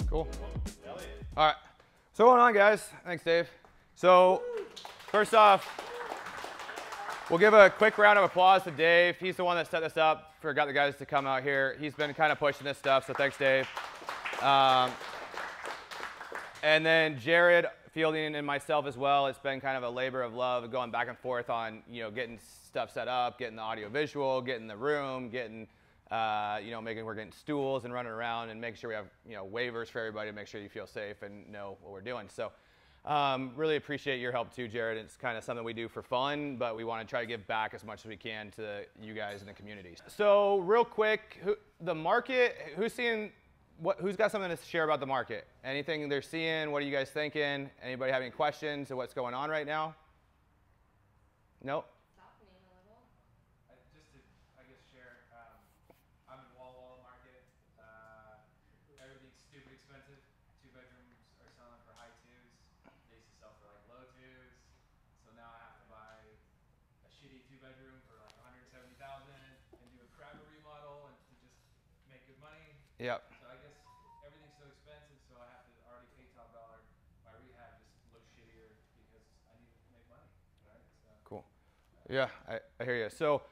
Cool. All right. So what's going on, guys? Thanks, Dave. So first off, we'll give a quick round of applause to Dave. He's the one that set this up, got the guys to come out here. He's been kind of pushing this stuff, so thanks, Dave. And then Jared, Fielding, and myself as well. It's been kind of a labor of love going back and forth on, getting stuff set up, getting the audio visual, getting the room, getting, we're getting stools and running around and making sure we have, waivers for everybody to make sure you feel safe and know what we're doing. So really appreciate your help too, Jared. It's kind of something we do for fun, but we want to try to give back as much as we can to you guys in the community. So real quick, the market, who's got something to share about the market? Anything they're seeing? What are you guys thinking? Anybody have any questions of what's going on right now? Nope. Softening a little. Just to, I guess, share, I'm in Walla market. Everything's stupid expensive. 2 bedrooms are selling for high 2s. They used to sell for like low 2s. So now I have to buy a shitty 2-bedroom for like $170,000 and do a crap remodel and to just make good money. Yep. So I guess everything's so expensive, so I have to already pay top dollar. My rehab just looks shittier because I need to make money, right? So. Cool. Yeah, I hear you. So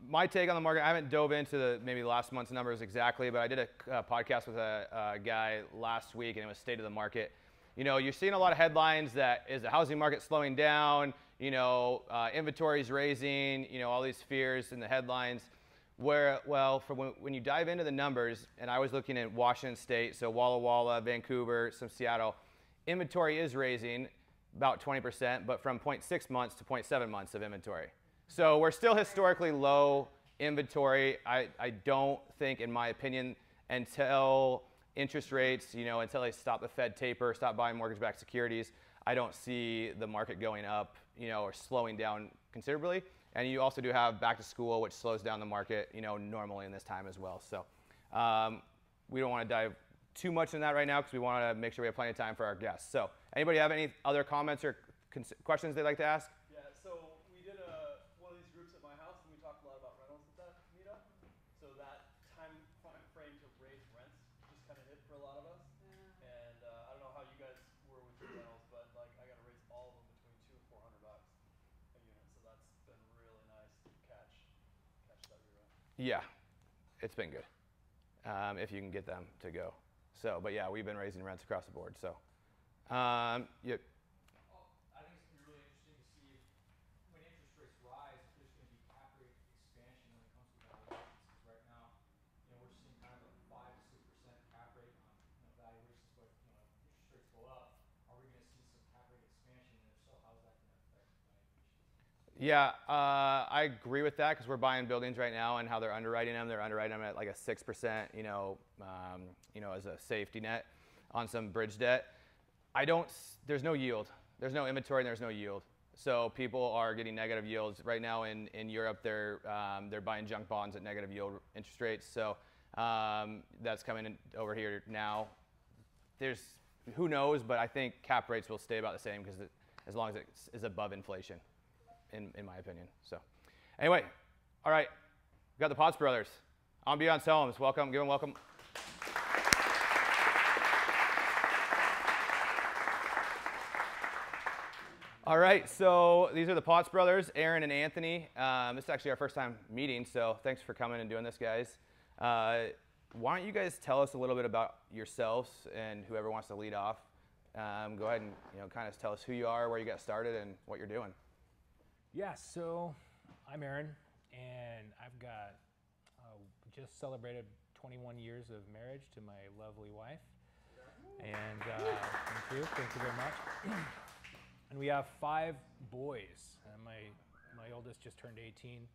my take on the market, I haven't dove into maybe last month's numbers exactly, but I did a podcast with a guy last week, and it was State of the Market. You're seeing a lot of headlines that is the housing market slowing down, inventory's raising, all these fears in the headlines. When you dive into the numbers, and I was looking at Washington State, so Walla Walla, Vancouver, some Seattle, inventory is raising about 20%, but from 0.6 months to 0.7 months of inventory. So we're still historically low inventory. I don't think, in my opinion, until interest rates, until they stop the Fed taper, stop buying mortgage-backed securities, I don't see the market going up, or slowing down considerably. And you also do have back to school, which slows down the market, normally in this time as well. So we don't want to dive too much in that right now because we want to make sure we have plenty of time for our guests. So anybody have any other comments or questions they'd like to ask? Yeah, so we did one of these groups at my house, and we talked a lot about rentals at that meetup. So that time frame to raise rents just kind of hit for a lot of us. Yeah. And I don't know how you guys were with your rentals, but like I got to raise all of them between $200 and $400 a unit. So that's been really nice to catch that rerun. Yeah, it's been good if you can get them to go. So, but yeah, we've been raising rents across the board. So, I yeah. think it's going to be really interesting to see when interest rates rise, if there's going to be cap rate expansion when it comes to valuations. Because right now, we're seeing kind of a 5 to 6% cap rate on valuations, but interest rates go up. Are we going to see some cap rate expansion? And if so, how is that going to affect valuations? Yeah, I agree with that because we're buying buildings right now and how they're underwriting them. They're underwriting them at like a 6%, as a safety net on some bridge debt. There's no yield. There's no inventory and there's no yield. So people are getting negative yields. Right now in Europe, they're buying junk bonds at negative yield interest rates. So that's coming in over here now. Who knows, but I think cap rates will stay about the same because as long as it is above inflation. In my opinion. So anyway, all right, we got the Potts brothers. Ambiance Homes, welcome, give them welcome. All right, so these are the Potts brothers, Aaron and Anthony. This is actually our first time meeting, so thanks for coming and doing this, guys. Why don't you guys tell us a little bit about yourselves, and whoever wants to lead off, go ahead and kind of tell us who you are, where you got started, and what you're doing. Yeah, so I'm Aaron, and I've got just celebrated 21 years of marriage to my lovely wife. And thank you very much. And we have 5 boys, and my oldest just turned 18.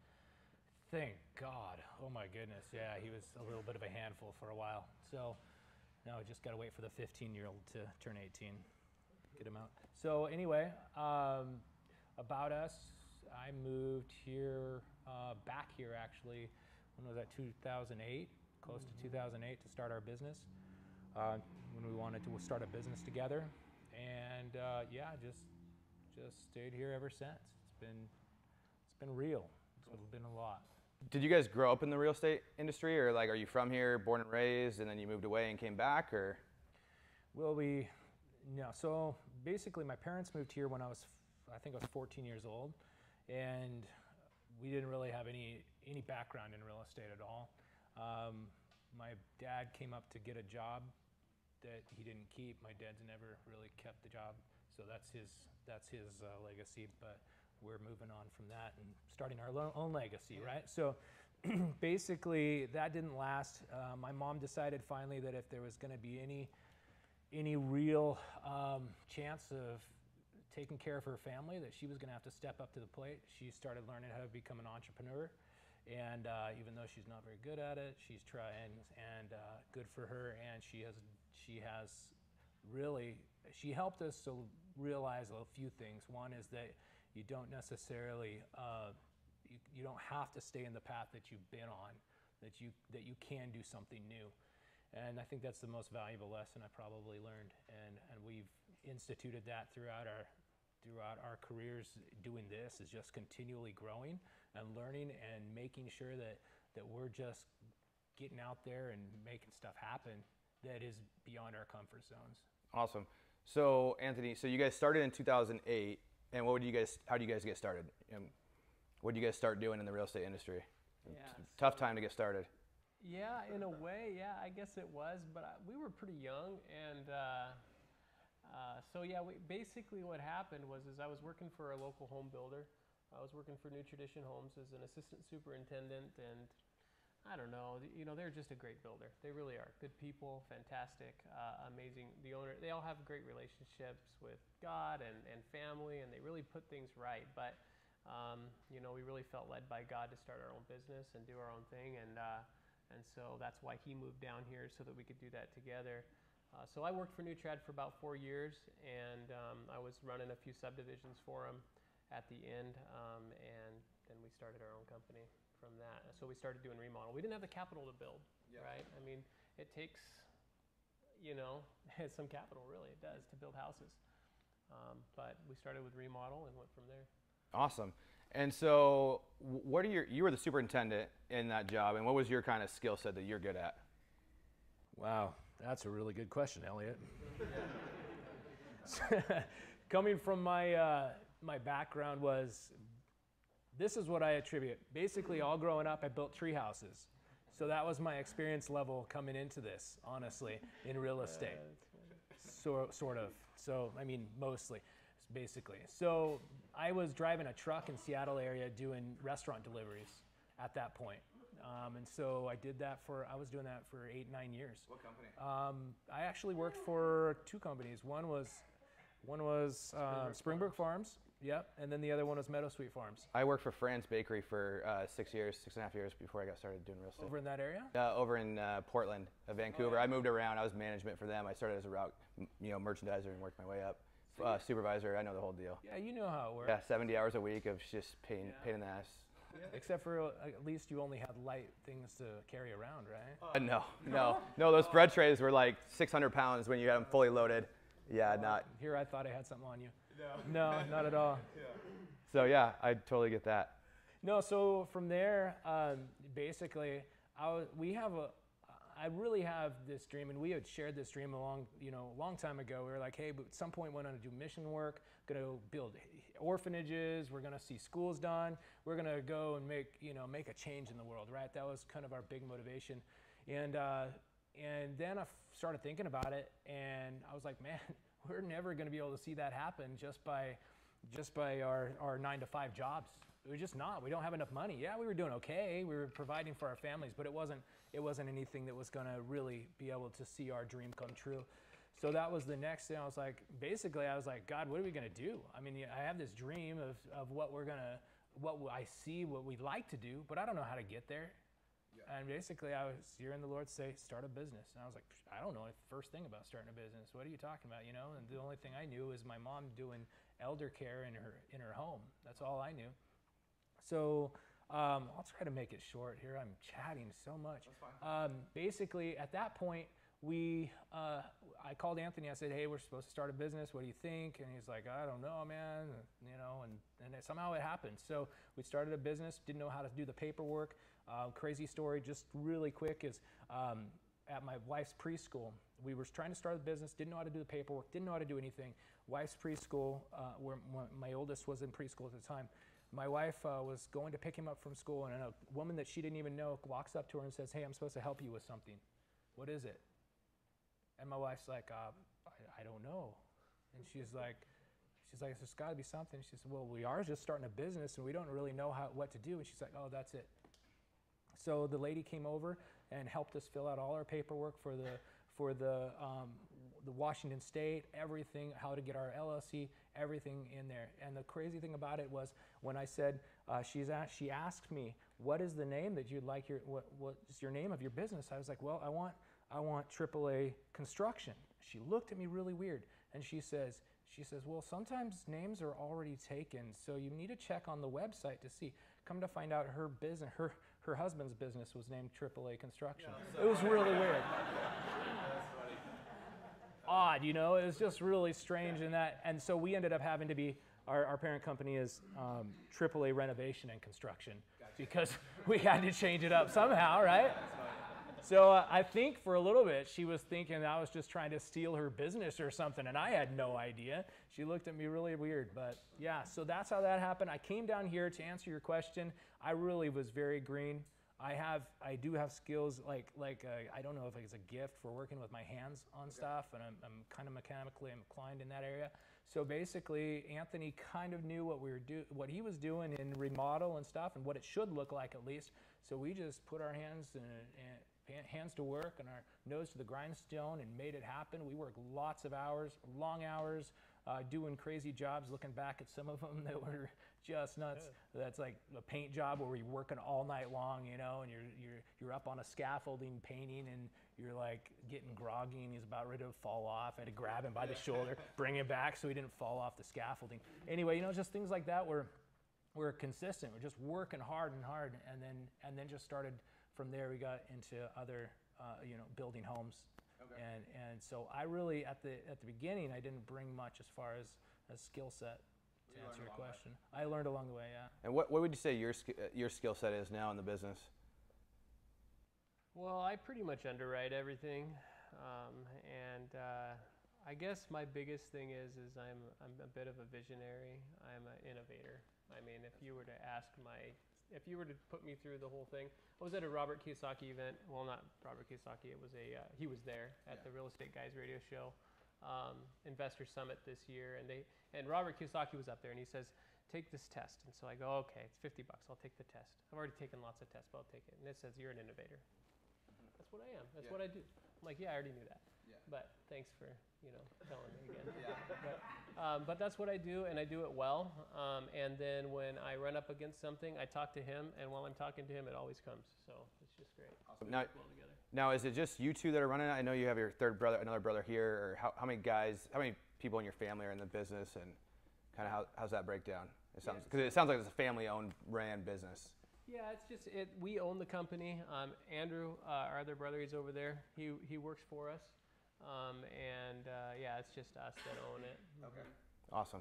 Thank God. Oh my goodness, yeah, he was a little bit of a handful for a while. So now we just gotta wait for the 15-year-old to turn 18, get him out. So anyway, about us. I moved here, back here actually, when was that, 2008, close to 2008 to start our business, when we wanted to start a business together. And yeah, just stayed here ever since. It's been been real. It's been a lot. Did you guys grow up in the real estate industry, or like, are you from here, born and raised, and then you moved away and came back, or? Well, no. So basically, my parents moved here when I think I was 14 years old, and we didn't really have any background in real estate at all. My dad came up to get a job that he didn't keep. My dad's never really kept the job, so that's his legacy. But we're moving on from that and starting our own legacy, right? So basically, that didn't last. My mom decided finally that if there was going to be any real chance of taking care of her family, that she was going to have to step up to the plate. She started learning how to become an entrepreneur, and even though she's not very good at it, she's trying, and good for her. And she helped us to realize a few things. One is that you don't necessarily you don't have to stay in the path that you've been on, that you can do something new. And I think that's the most valuable lesson I probably learned, and we've instituted that throughout our careers. Doing this is just continually growing and learning and making sure that we're just getting out there and making stuff happen that is beyond our comfort zones. Awesome. So Anthony, so you guys started in 2008, and how do you guys get started? What did you guys start doing in the real estate industry? Yeah, Tough time to get started. Yeah, in a way, yeah, I guess it was, but we were pretty young, and so yeah, basically what happened was I was working for a local home builder. I was working for New Tradition Homes as an assistant superintendent, and I don't know, they're just a great builder. They really are. Good people, fantastic, amazing. The owner, they all have great relationships with God and family, and they really put things right, but we really felt led by God to start our own business and do our own thing, and so that's why he moved down here, so that we could do that together. So I worked for New Trad for about 4 years, and I was running a few subdivisions for him at the end, and then we started our own company from that. So we started doing remodel. We didn't have the capital to build, right? I mean, it takes, some capital, really, it does, to build houses. But we started with remodel and went from there. Awesome. And so you were the superintendent in that job, and what was your kind of skill set that you're good at? Wow, that's a really good question, Elliot. Coming from my background this is what I attribute. Basically, all growing up, I built tree houses. So that was my experience level coming into this, honestly, in real estate. Sort of. So, I mean, mostly, basically. So I was driving a truck in Seattle area doing restaurant deliveries at that point. And so I was doing that for 8-9 years. What company? I actually worked for 2 companies. One was Springbrook Farms, yep, and then the other one was Meadowsweet Farms. I worked for Fran's Bakery for 6.5 years before I got started doing real estate. Over in that area? Over in Portland, Vancouver. Oh, yeah. I moved around. I was management for them. I started as a route, merchandiser, and worked my way up. Supervisor, I know the whole deal. Yeah, you know how it works. Yeah, 70 hours a week of just pain in the ass. Yeah. Except for at least you only had light things to carry around, right? No. Those bread trays were like 600 pounds when you had them fully loaded. Yeah, not. Here I thought I had something on you. No, not at all. Yeah. So yeah, I totally get that. No, so from there, basically, I really have this dream, and we had shared this dream a long time ago. We were like, hey, but at some point we're going to do mission work, going to build orphanages, we're going to see schools done, we're going to go and make a change in the world, right? That was kind of our big motivation. And then I started thinking about it, and I was like, man, we're never going to be able to see that happen just by our 9-to-5 jobs. We're just not. We don't have enough money. Yeah, we were doing okay. We were providing for our families, but it wasn't anything that was going to really be able to see our dream come true. So that was the next thing. I was like, God, what are we going to do? I mean, I have this dream of what I see, what we'd like to do, but I don't know how to get there. Yeah. And basically, I was hearing the Lord say, start a business. And I was like, I don't know the first thing about starting a business. What are you talking about? And the only thing I knew is my mom doing elder care in her home. That's all I knew. So I'll try to make it short here. I'm chatting so much. That's fine. Basically, at that point, I called Anthony. I said, hey, we're supposed to start a business. What do you think? And he's like, I don't know, man. And somehow it happened. So we started a business, didn't know how to do the paperwork. Crazy story, just really quick, is at my wife's preschool, we were trying to start a business, didn't know how to do the paperwork, didn't know how to do anything. Wife's preschool, where my oldest was in preschool at the time, my wife was going to pick him up from school, and a woman that she didn't even know walks up to her and says, hey, I'm supposed to help you with something. What is it? And my wife's like, I don't know. And she's like, there's got to be something. She said, well, we are just starting a business, and we don't really know what to do. And she's like, oh, that's it. So the lady came over and helped us fill out all our paperwork for the Washington State, everything, how to get our LLC, everything in there. And the crazy thing about it was when I said, she asked me, what is the name that you'd like what is your name of your business? I was like, well, I want AAA Construction. She looked at me really weird, and she says, well, sometimes names are already taken, so you need to check on the website to see. Come to find out, her business, her husband's business was named AAA Construction. It was really weird. Odd, it was just really strange and so we ended up having to be, our parent company is AAA Renovation and Construction, because we had to change it up somehow, right? So I think for a little bit she was thinking I was just trying to steal her business or something, and I had no idea. She looked at me really weird, but yeah, so that's how that happened. I came down here to answer your question. I really was very green. I do have skills like I don't know if it's a gift for working with my hands on stuff, and I'm kind of mechanically inclined in that area. So basically, Anthony kind of knew what he was doing in remodel and stuff, and what it should look like at least. So we just put our hands to work and our nose to the grindstone and made it happen. We worked lots of hours, long hours, doing crazy jobs. Looking back at some of them that were just nuts. Yeah. That's like a paint job where you're working all night long, and you're up on a scaffolding painting, and you're like getting groggy, and he's about ready to fall off. I had to grab him by the shoulder, bring him back so he didn't fall off the scaffolding. Anyway, just things like that where we're consistent. We're just working hard, and then just started. From there, we got into other, building homes, and so I really at the beginning I didn't bring much as far as skill set to answer your question. I learned along the way, yeah. And what would you say your skill set is now in the business? Well, I pretty much underwrite everything, and I guess my biggest thing is I'm a bit of a visionary. I'm an innovator. I mean, if you were to put me through the whole thing, I was at a Robert Kiyosaki event. Well, not Robert Kiyosaki. It was he was there at the Real Estate Guys radio show, Investor Summit this year, and Robert Kiyosaki was up there, and he says, take this test. And so I go, okay, it's $50. I'll take the test. I've already taken lots of tests, but I'll take it. And it says, you're an innovator. That's what I am. That's what I do. I'm like, yeah, I already knew that. Yeah. But thanks for, telling me again. But that's what I do, and I do it well. And then when I run up against something, I talk to him, and while I'm talking to him, it always comes. So it's just great. Awesome. Now, is it just you two that are running it? I know you have your another brother here, or how many people in your family are in the business, and kind of how's that break down? It sounds like it's a family-owned ran business. Yeah, it's just we own the company. Andrew, our other brother, he's over there. He works for us. It's just us that own it. Okay. Awesome.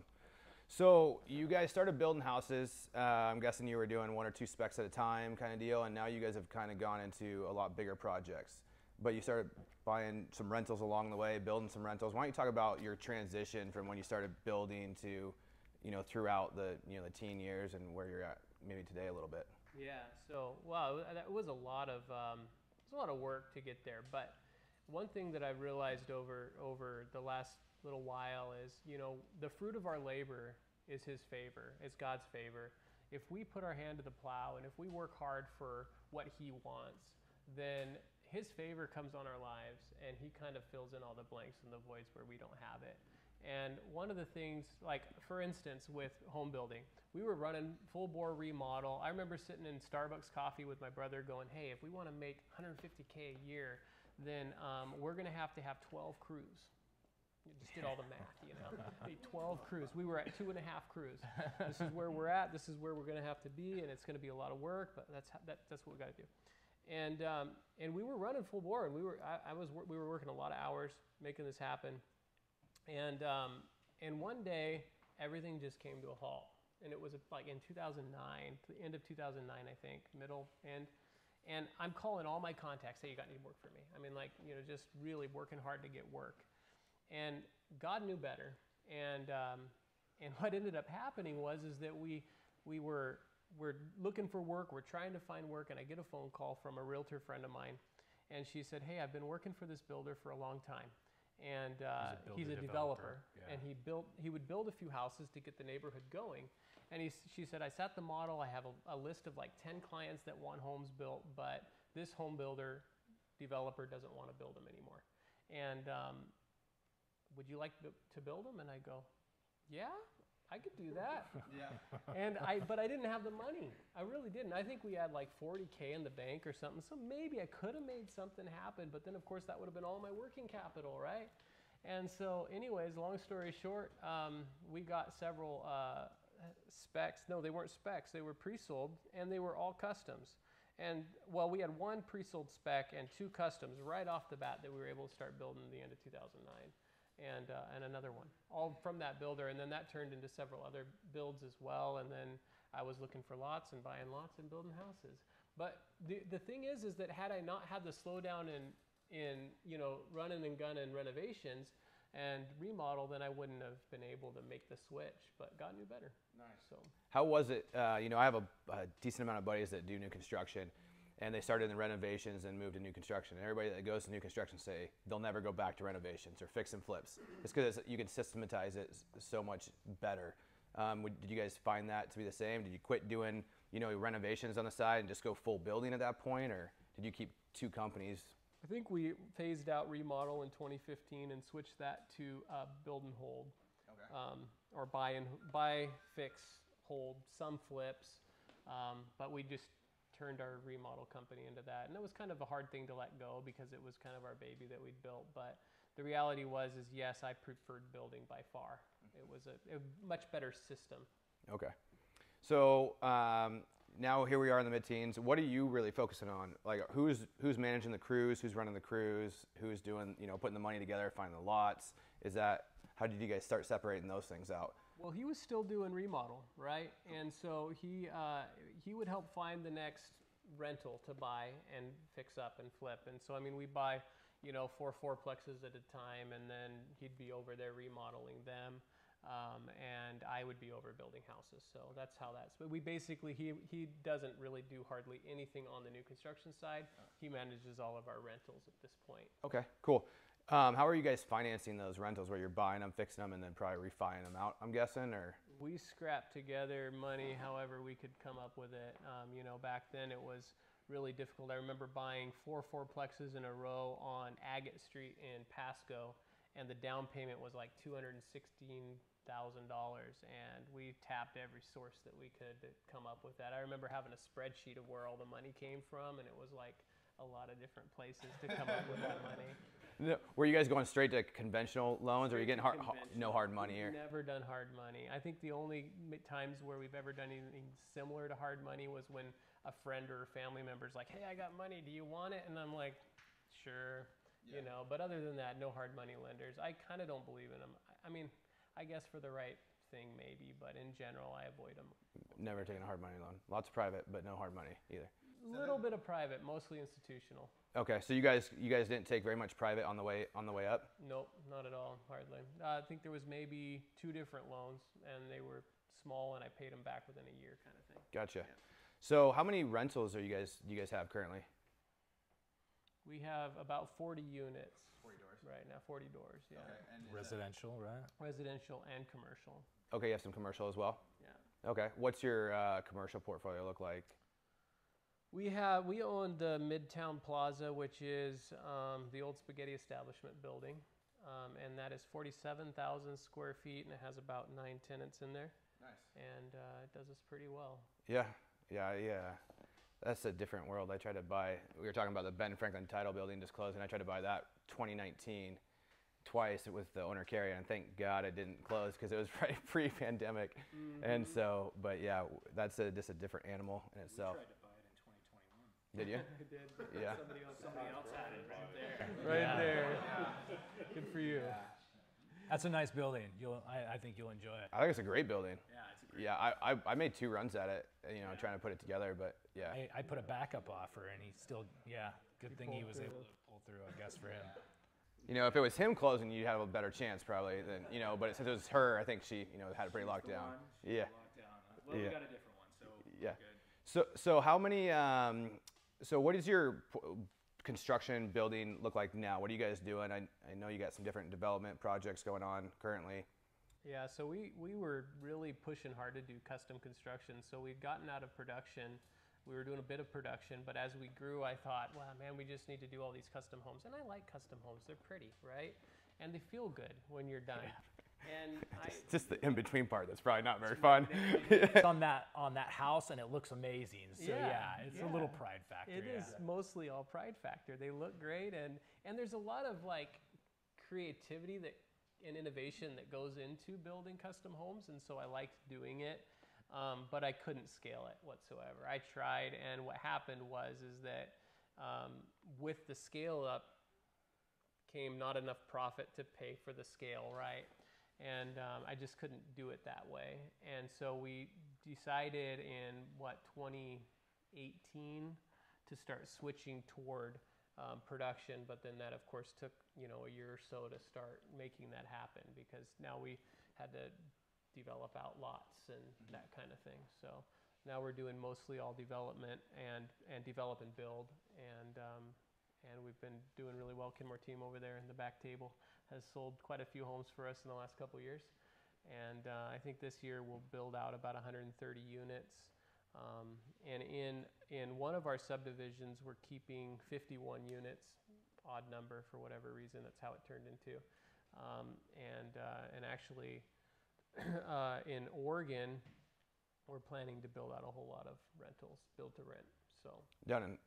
So you guys started building houses. I'm guessing you were doing 1 or 2 specs at a time kind of deal, and now you guys have kind of gone into a lot bigger projects. But you started buying some rentals along the way, building some rentals. Why don't you talk about your transition from when you started building to, throughout the teen years, and where you're at maybe today a little bit? Yeah. So it was a lot of work to get there, but one thing that I've realized over the last little while is, the fruit of our labor is His favor, is God's favor. If we put our hand to the plow and if we work hard for what He wants, then His favor comes on our lives, and He kind of fills in all the blanks and the voids where we don't have it. And one of the things, like for instance with home building, we were running full bore remodel. I remember sitting in Starbucks coffee with my brother going, hey, if we want to make $150K a year, then we're going to have 12 crews. You just did all the math, 12 crews. We were at 2.5 crews. This is where we're at. This is where we're going to have to be, and it's going to be a lot of work, but that's what we got to do. And we were running full bore, and we were working a lot of hours making this happen. And one day, everything just came to a halt. And it was like in 2009, the end of 2009, I think, middle. And I'm calling all my contacts, hey, you got any work for me? I mean, like, you know, just really working hard to get work. And God knew better. And what ended up happening is that we're looking for work, we're trying to find work, and I get a phone call from a realtor friend of mine, and she said, hey, I've been working for this builder for a long time, and he's a developer. Yeah. And he would build a few houses to get the neighborhood going, and she said, I set the model, I have a list of like 10 clients that want homes built, but this home builder developer doesn't want to build them anymore, and would you like to build them? And I go, yeah, I could do that. Yeah. But I didn't have the money. I really didn't. I think we had like $40K in the bank or something. So maybe I could have made something happen, but then of course that would have been all my working capital, right? And so anyways, long story short, we got several specs. No, they weren't specs. They were pre-sold, and they were all customs. And well, we had one pre-sold spec and 2 customs right off the bat that we were able to start building at the end of 2009. And another one, all from that builder, and then that turned into several other builds as well. And then I was looking for lots and buying lots and building houses. But the thing is that had I not had the slowdown in you know, running and gunning renovations and remodel, then I wouldn't have been able to make the switch. But God knew better. Nice. So How was it? You know, I have a decent amount of buddies that do new construction, and they started in renovations and moved to new construction. And everybody that goes to new construction say they'll never go back to renovations or fix and flips. It's because you can systematize it so much better. Did you guys find that to be the same? Did you quit doing, you know, renovations on the side and just go full building at that point, or did you keep 2 companies? I think we phased out remodel in 2015 and switched that to build and hold. Okay. Or buy, fix, hold, some flips, but we just turned our remodel company into that, and it was kind of a hard thing to let go because it was kind of our baby that we'd built. But the reality is yes, I preferred building by far. It was a much better system. Okay. So now here we are in the mid-teens. What are you really focusing on? Like, who's managing the crews? Who's running the crews? Who's doing, you know, putting the money together, finding the lots? How did you guys start separating those things out? Well, he was still doing remodel, right? And so he would help find the next rental to buy and fix up and flip. And so, I mean, we buy, you know, 4 fourplexes at a time, and then he'd be over there remodeling them, and I would be over building houses. So that's how that's. But we basically, he doesn't really do hardly anything on the new construction side. He manages all of our rentals at this point. Okay, cool. How are you guys financing those rentals where you're buying them, fixing them, and then probably refining them out, I'm guessing, or? We scrapped together money however we could come up with it. You know, back then it was really difficult. I remember buying 4 fourplexes in a row on Agate Street in Pasco, and the down payment was like $216,000, and we tapped every source that we could to come up with that. I remember having a spreadsheet of where all the money came from, and it was like a lot of different places to come up with that money. No, were you guys going straight to conventional loans, or are you getting no hard money? Or? Never done hard money. I think the only times where we've ever done anything similar to hard money was when a friend or a family member's like, hey, I got money, do you want it? And I'm like, sure, yeah. You know. But other than that, no hard money lenders. I kind of don't believe in them. I mean, I guess for the right thing maybe, but in general, I avoid them. Never taken a hard money loan. Lots of private, but no hard money either. A little bit of private, mostly institutional. Okay, so you guys didn't take very much private on the way up? Nope, not at all, hardly. I think there was maybe 2 different loans, and they were small, and I paid them back within a year, kind of thing. Gotcha. Yeah. So how many rentals do you guys have currently? We have about 40 units. 40 doors. Right now, 40 doors, yeah. Okay, and Residential, right? Residential and commercial. Okay, you have some commercial as well? Yeah. Okay, what's your commercial portfolio look like? We own the Midtown Plaza, which is the old spaghetti establishment building, and that is 47,000 square feet, and it has about 9 tenants in there. Nice. And it does us pretty well. Yeah. That's a different world. I tried to buy, we were talking about the Ben Franklin Title building just closed, and I tried to buy that 2019 twice with the owner carry, and thank God it didn't close because it was right pre-pandemic. Mm-hmm. And so, but yeah, that's just a different animal in itself. We tried to buy it in 2021. Did you? I did. Yeah. Somebody else had it right there. Right there. Good for you. Yeah. That's a nice building. I think you'll enjoy it. I think it's a great building. Yeah, it's a great. Yeah, I made 2 runs at it, trying to put it together, but yeah. I put a backup offer, and he still, good thing he was able to pull through, I guess, for him. If it was him closing, you'd have a better chance probably than, but since it was her, I think she, had it pretty locked down. Yeah. Well, we got a different one, so Yeah. good. So how many, so what does your construction building look like now? What are you guys doing? I know you got some different development projects going on currently. Yeah, so we were really pushing hard to do custom construction. So we'd gotten out of production. We were doing a bit of production, but as we grew, I thought, wow, man, we just need to do all these custom homes. And I like custom homes. They're pretty, right? And they feel good when you're done. And just the in-between part that's probably not very fun. It's on that house, and it looks amazing. So it's a little pride factor. It is mostly all pride factor. They look great, and there's a lot of like creativity and innovation that goes into building custom homes, and so I liked doing it. But I couldn't scale it whatsoever. I tried, and what happened is that with the scale up came not enough profit to pay for the scale, right? And I just couldn't do it that way. And so we decided in 2018 to start switching toward production, but then that of course took a year or so to start making that happen, because now we had to develop out lots and that kind of thing. So now we're doing mostly all development and develop and build, and we've been doing really well. Kenmore team over there in the back table has sold quite a few homes for us in the last couple of years, and I think this year we'll build out about 130 units. And in one of our subdivisions, we're keeping 51 units, odd number for whatever reason. That's how it turned into, and actually. In Oregon, we're planning to build out a whole lot of rentals, build to rent. So down in,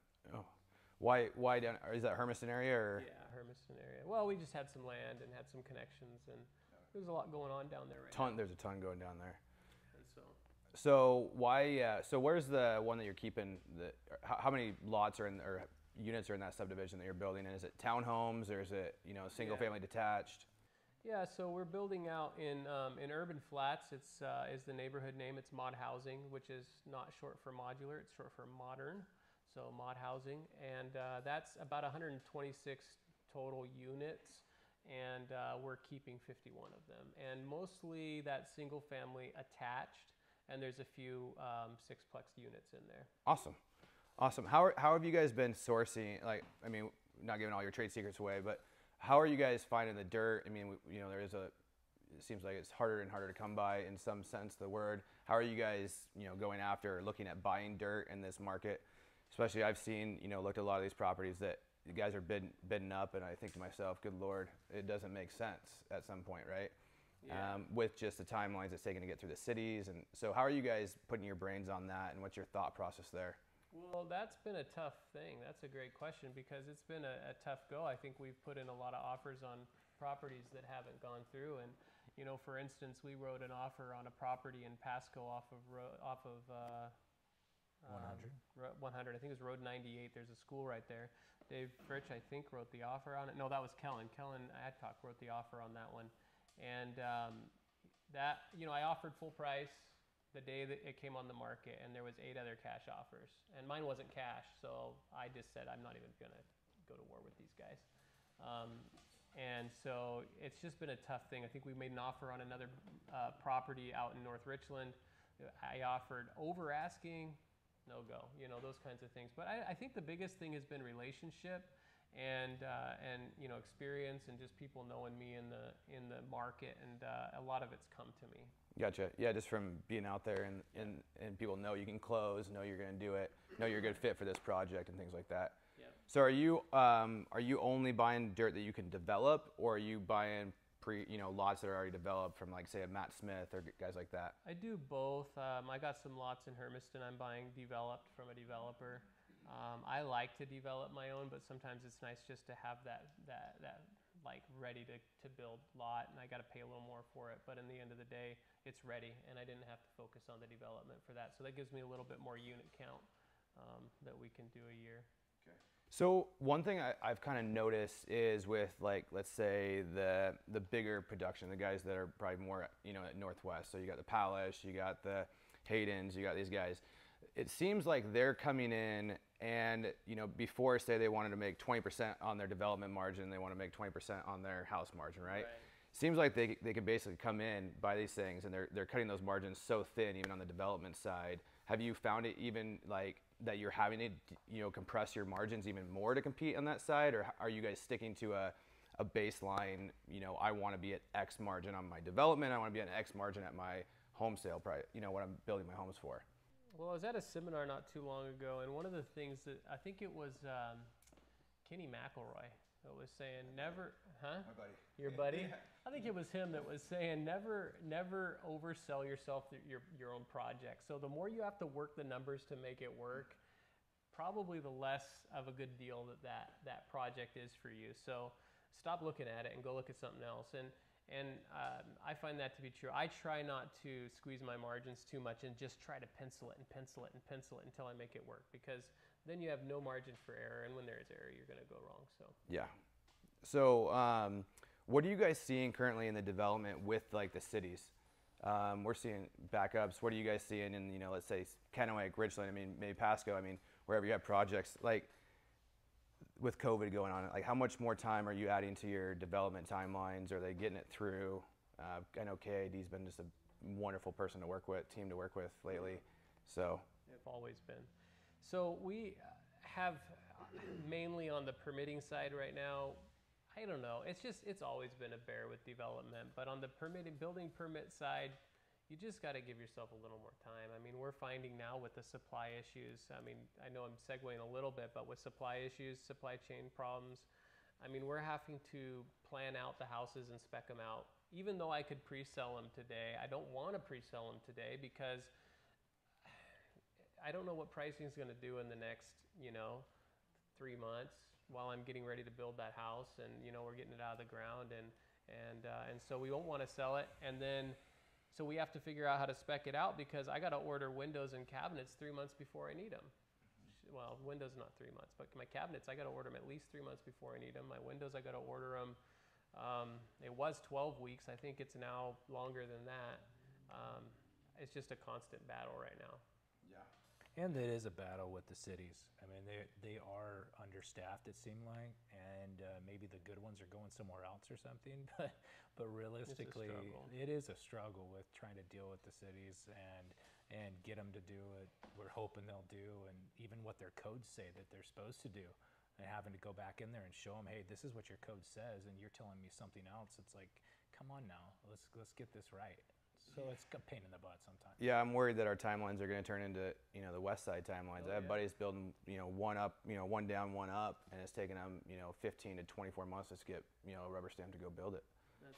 why down? Is that Hermiston area or? Yeah, Hermiston area. Well, we just had some land and had some connections, and there's a lot going on down there right now. There's a ton going down there. And so why? So where's the one that you're keeping? How many lots are in or units are in that subdivision that you're building? And is it townhomes or is it single family detached? Yeah, so we're building out in Urban Flats. It's is the neighborhood name. It's mod housing, which is not short for modular. It's short for modern. So mod housing, and that's about 126 total units, and we're keeping 51 of them, and mostly that single family attached, and there's a few sixplex units in there. Awesome. How have you guys been sourcing? Like, I mean, not giving all your trade secrets away, but how are you guys finding the dirt? I mean, it seems like it's harder and harder to come by in some sense of the word. How are you guys, going after, looking at buying dirt in this market? Especially I've seen, looked at a lot of these properties that you guys are bidding up, and I think to myself, good Lord, it doesn't make sense at some point, right? Yeah. With just the timelines it's taking to get through the cities. And so how are you guys putting your brains on that, and what's your thought process there? Well, that's been a tough thing. That's a great question, because it's been a tough go. I think we've put in a lot of offers on properties that haven't gone through. And, for instance, we wrote an offer on a property in Pasco off of 100. I think it was Road 98. There's a school right there. Dave Fritch, I think, wrote the offer on it. No, that was Kellen. Kellen Adcock wrote the offer on that one. And that, I offered full price the day that it came on the market, and there was 8 other cash offers, and mine wasn't cash, so I just said I'm not even gonna go to war with these guys. And so it's just been a tough thing. I think we made an offer on another property out in North Richland. I offered over asking, no go, those kinds of things. But I think the biggest thing has been relationship and experience, and just people knowing me in the market, and a lot of it's come to me. Gotcha. Yeah, just from being out there and people know you can close, know you're going to do it, know you're a good fit for this project and things like that. Yeah. So are you only buying dirt that you can develop, or are you buying lots that are already developed from, like, say, a Matt Smith or guys like that? I do both. I got some lots in Hermiston I'm buying developed from a developer. I like to develop my own, but sometimes it's nice just to have that like ready to build lot, and I got to pay a little more for it. But in the end of the day, it's ready, and I didn't have to focus on the development for that. So that gives me a little bit more unit count that we can do a year. So one thing I've kind of noticed is with, like, let's say the bigger production, the guys that are probably more, you know, at Northwest. So you got the Palish, you got the Haydens, you got these guys. It seems like they're coming in and, you know, before, say they wanted to make 20% on their development margin, they want to make 20% on their house margin, right? Seems like they could basically come in, buy these things, and they're cutting those margins so thin, even on the development side. Have you found it even like that you're having to, you know, compress your margins even more to compete on that side, or are you guys sticking to a baseline? You know, I want to be at X margin on my development, I want to be at X margin at my home sale price. You know, what I'm building my homes for. Well, I was at a seminar not too long ago, and one of the things that I think it was Kenny McElroy that was saying, never, huh? My buddy. Your buddy? I think it was him that was saying, never oversell yourself your own project. So the more you have to work the numbers to make it work, probably the less of a good deal that project is for you. So stop looking at it and go look at something else. And I find that to be true. I try not to squeeze my margins too much and just try to pencil it and pencil it and pencil it until I make it work, because then you have no margin for error, and when there is error, you're going to go wrong. So yeah. So what are you guys seeing currently in the development with, like, the cities? We're seeing backups. What are you guys seeing in, you know, let's say Kennewick, Richland, I mean, maybe Pasco, I mean, wherever you have projects, like, with COVID going on, like, how much more time are you adding to your development timelines? Are they getting it through? I know KID's been just a wonderful person to work with, team to work with lately. So they've always been. So we have mainly on the permitting side right now, I don't know, it's always been a bear with development, but on the building permit side, you just got to give yourself a little more time. I mean, we're finding now with the supply issues, I mean, I know I'm segueing a little bit, but with supply issues, supply chain problems, I mean, we're having to plan out the houses and spec them out. Even though I could pre-sell them today, I don't want to pre-sell them today because I don't know what pricing is going to do in the next, you know, 3 months while I'm getting ready to build that house, and, you know, we're getting it out of the ground, and so we won't want to sell it, and then so we have to figure out how to spec it out, because I got to order windows and cabinets 3 months before I need them. Well, windows not 3 months, but my cabinets, I got to order them at least 3 months before I need them. My windows, I got to order them. It was 12 weeks. I think it's now longer than that. It's just a constant battle right now. yeah. And it is a battle with the cities. I mean, they are understaffed, it seemed like, and maybe the good ones are going somewhere else or something. But realistically, it is a struggle with trying to deal with the cities and get them to do what we're hoping they'll do, and even what their codes say that they're supposed to do. And having to go back in there and show them, hey, this is what your code says, and you're telling me something else. It's like, come on now, let's get this right. So it's a pain in the butt sometimes. Yeah, I'm worried that our timelines are going to turn into, you know, the West Side timelines. I have buddies building, you know, one up, you know, one down, one up, and it's taking them, you know, 15 to 24 months to get, you know, a rubber stamp to go build it.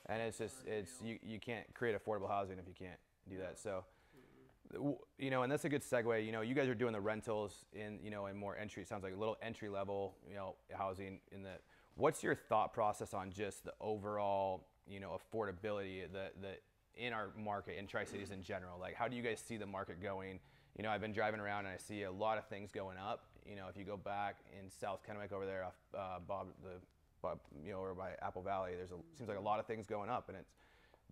And it's just, you can't create affordable housing if you can't do that. So, you know, and that's a good segue. You know, you guys are doing the rentals in, you know, in more entry, sounds like a little entry level, you know, housing in the. What's your thought process on just the overall, you know, affordability, the in our market, in Tri-Cities in general? Like, how do you guys see the market going? You know, I've been driving around and I see a lot of things going up. You know, if you go back in South Kennewick over there off you know, over by Apple Valley, seems like a lot of things going up, and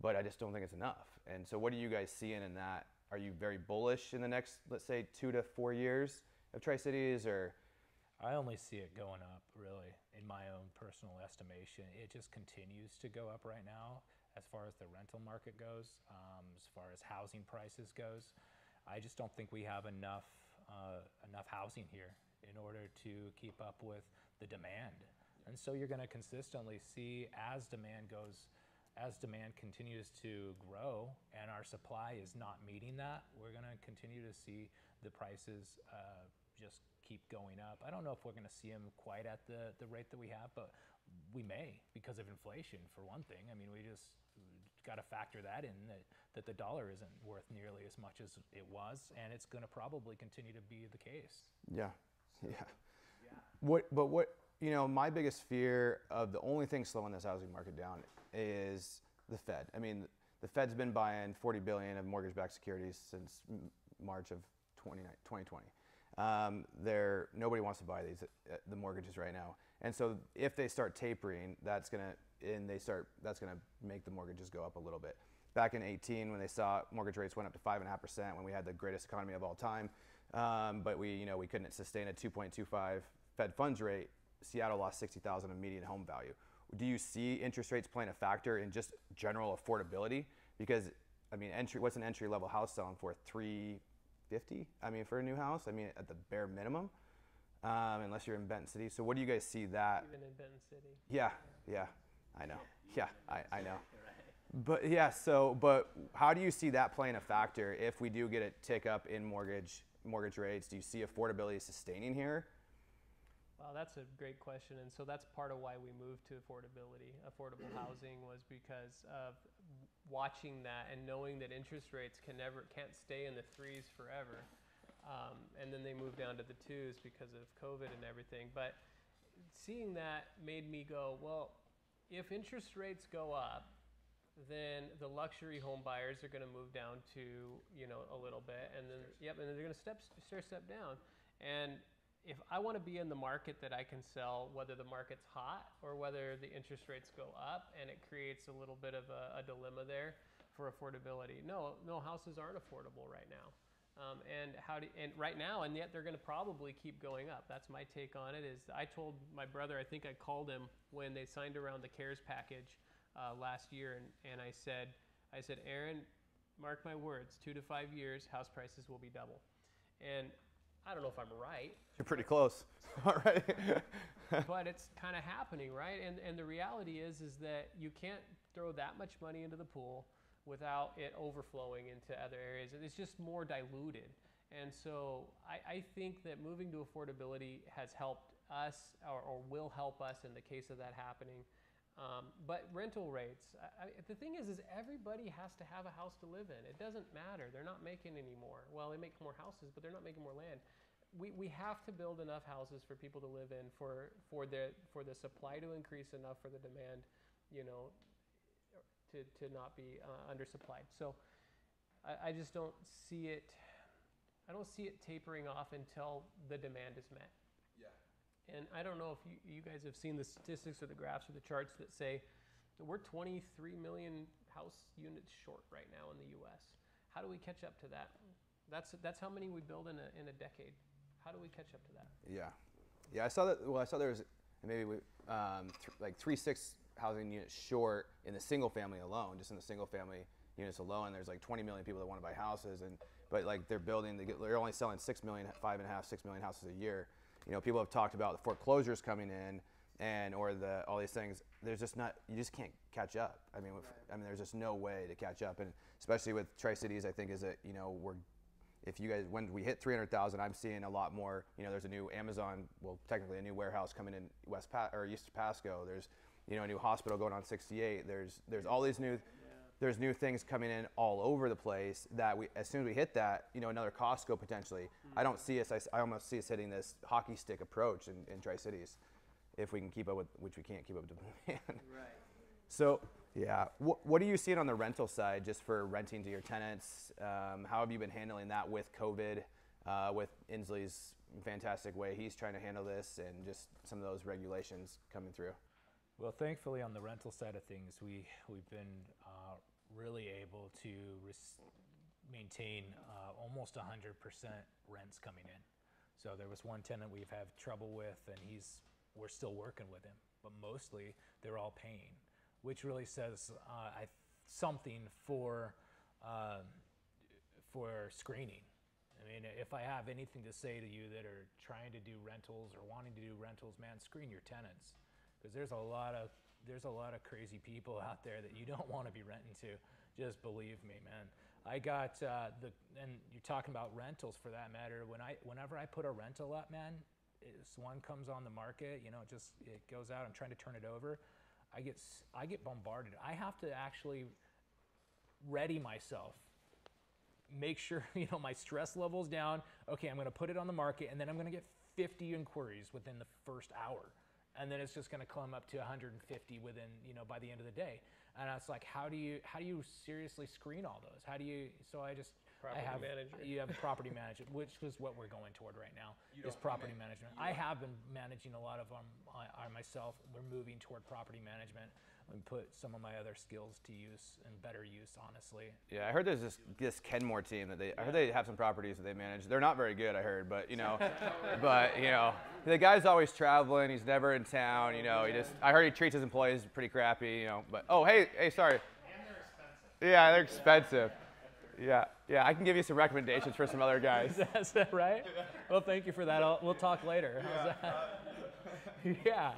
but I just don't think it's enough. And so what are you guys seeing in that? Are you very bullish in the next, let's say, 2 to 4 years of Tri-Cities, or? I only see it going up, really, in my own personal estimation. It just continues to go up right now. As far as the rental market goes, as far as housing prices goes, I just don't think we have enough housing here in order to keep up with the demand. And so you're going to consistently see, as demand continues to grow and our supply is not meeting that, we're going to continue to see the prices just keep going up. I don't know if we're going to see them quite at the rate that we have, but we may, because of inflation, for one thing. I mean, we just got to factor that in, that the dollar isn't worth nearly as much as it was, and it's going to probably continue to be the case. Yeah. What you know, my biggest fear of the only thing slowing this housing market down is the Fed. I mean, the Fed's been buying $40 billion of mortgage-backed securities since March of 2020. nobody wants to buy these the mortgages right now. And so if they start tapering, that's gonna make the mortgages go up a little bit. Back in 18, when they saw mortgage rates went up to 5.5%, when we had the greatest economy of all time, but we couldn't sustain a 2.25 Fed funds rate. Seattle lost 60,000 in median home value. Do you see interest rates playing a factor in just general affordability? Because I mean, what's an entry level house selling for? $350? I mean, for a new house, I mean, at the bare minimum, unless you're in Benton City. So what do you guys see that? Even in Benton City. Yeah, I know. Yeah, I know. But yeah, but how do you see that playing a factor if we do get a tick up in mortgage rates? Do you see affordability sustaining here? Well, that's a great question, and so that's part of why we moved to affordability. Affordable housing was because of watching that and knowing that interest rates can't stay in the 3s forever, and then they moved down to the 2s because of COVID and everything. But seeing that made me go, well, if interest rates go up, then the luxury home buyers are going to move down to a little bit, and then and then they're going to step down. And if I want to be in the market that I can sell, whether the market's hot or whether the interest rates go up, and it creates a little bit of a dilemma there for affordability. No houses aren't affordable right now, and right now, and yet they're going to probably keep going up. That's my take on it. Is I told my brother, I think I called him when they signed around the CARES package last year, and I said, Aaron, mark my words, 2 to 5 years, house prices will be double. And I don't know if I'm right. You're pretty close. All right. But it's kind of happening, right? And the reality is that you can't throw that much money into the pool without it overflowing into other areas. It's just more diluted. And so I think that moving to affordability has helped us or will help us in the case of that happening. But rental rates, the thing is everybody has to have a house to live in. It doesn't matter. They're not making any more. Well, they make more houses, but they're not making more land. We have to build enough houses for people to live in, for the supply to increase enough for the demand, to not be undersupplied. So I just don't see it. I don't see it tapering off until the demand is met. And I don't know if you guys have seen the statistics or the graphs or the charts that say that we're 23 million house units short right now in the U.S. How do we catch up to that? That's how many we build in a decade. How do we catch up to that? Yeah. I saw that. Well, I saw there was maybe like 3.6 housing units short in the single family alone. Just in the single family units alone, there's like 20 million people that want to buy houses, but like they're only selling 6 million, 6 million houses a year. People have talked about the foreclosures coming in, or all these things. There's just you just can't catch up. I mean, there's just no way to catch up, and especially with Tri-Cities, I think is that when we hit 300,000, I'm seeing a lot more. There's a new Amazon, well, technically a new warehouse coming in East Pasco. There's a new hospital going on 68. There's all these new. There's new things coming in all over the place that as soon as we hit that, another Costco potentially. I don't see us. I almost see us hitting this hockey stick approach in Tri-Cities, if we can keep up with, which we can't keep up with demand. Right. So yeah, what are you seeing on the rental side, just for renting to your tenants? How have you been handling that with COVID, with Inslee's fantastic way he's trying to handle this, and just some of those regulations coming through? Well, thankfully on the rental side of things, we've been really able to maintain almost 100% rents coming in. So there was one tenant we've had trouble with, and we're still working with him, but mostly they're all paying, which really says something for screening. I mean, if I have anything to say to you that are trying to do rentals or wanting to do rentals, man, screen your tenants. Because there's a lot of crazy people out there that you don't want to be renting to. Just believe me, man. I got and you're talking about rentals for that matter. Whenever I put a rental up, man, one comes on the market, it goes out. I'm trying to turn it over. I get bombarded. I have to actually ready myself. Make sure my stress level's down. Okay, I'm going to put it on the market, and then I'm going to get 50 inquiries within the first hour. And then it's just going to climb up to 150 within, by the end of the day. And it's like, how do you seriously screen all those? property manager. You have a property manager, which is what we're going toward right now, is property management. I have been managing a lot of them myself. We're moving toward property management and put some of my other skills to use and better use, honestly. Yeah, I heard there's this Kenmore team that I heard they have some properties that they manage. They're not very good, I heard, but the guy's always traveling. He's never in town. I heard he treats his employees pretty crappy. But hey, sorry. And they're expensive. Yeah, they're expensive. Yeah, I can give you some recommendations for some other guys. Is that right? Well, thank you for that. We'll talk later. How's that? Yeah.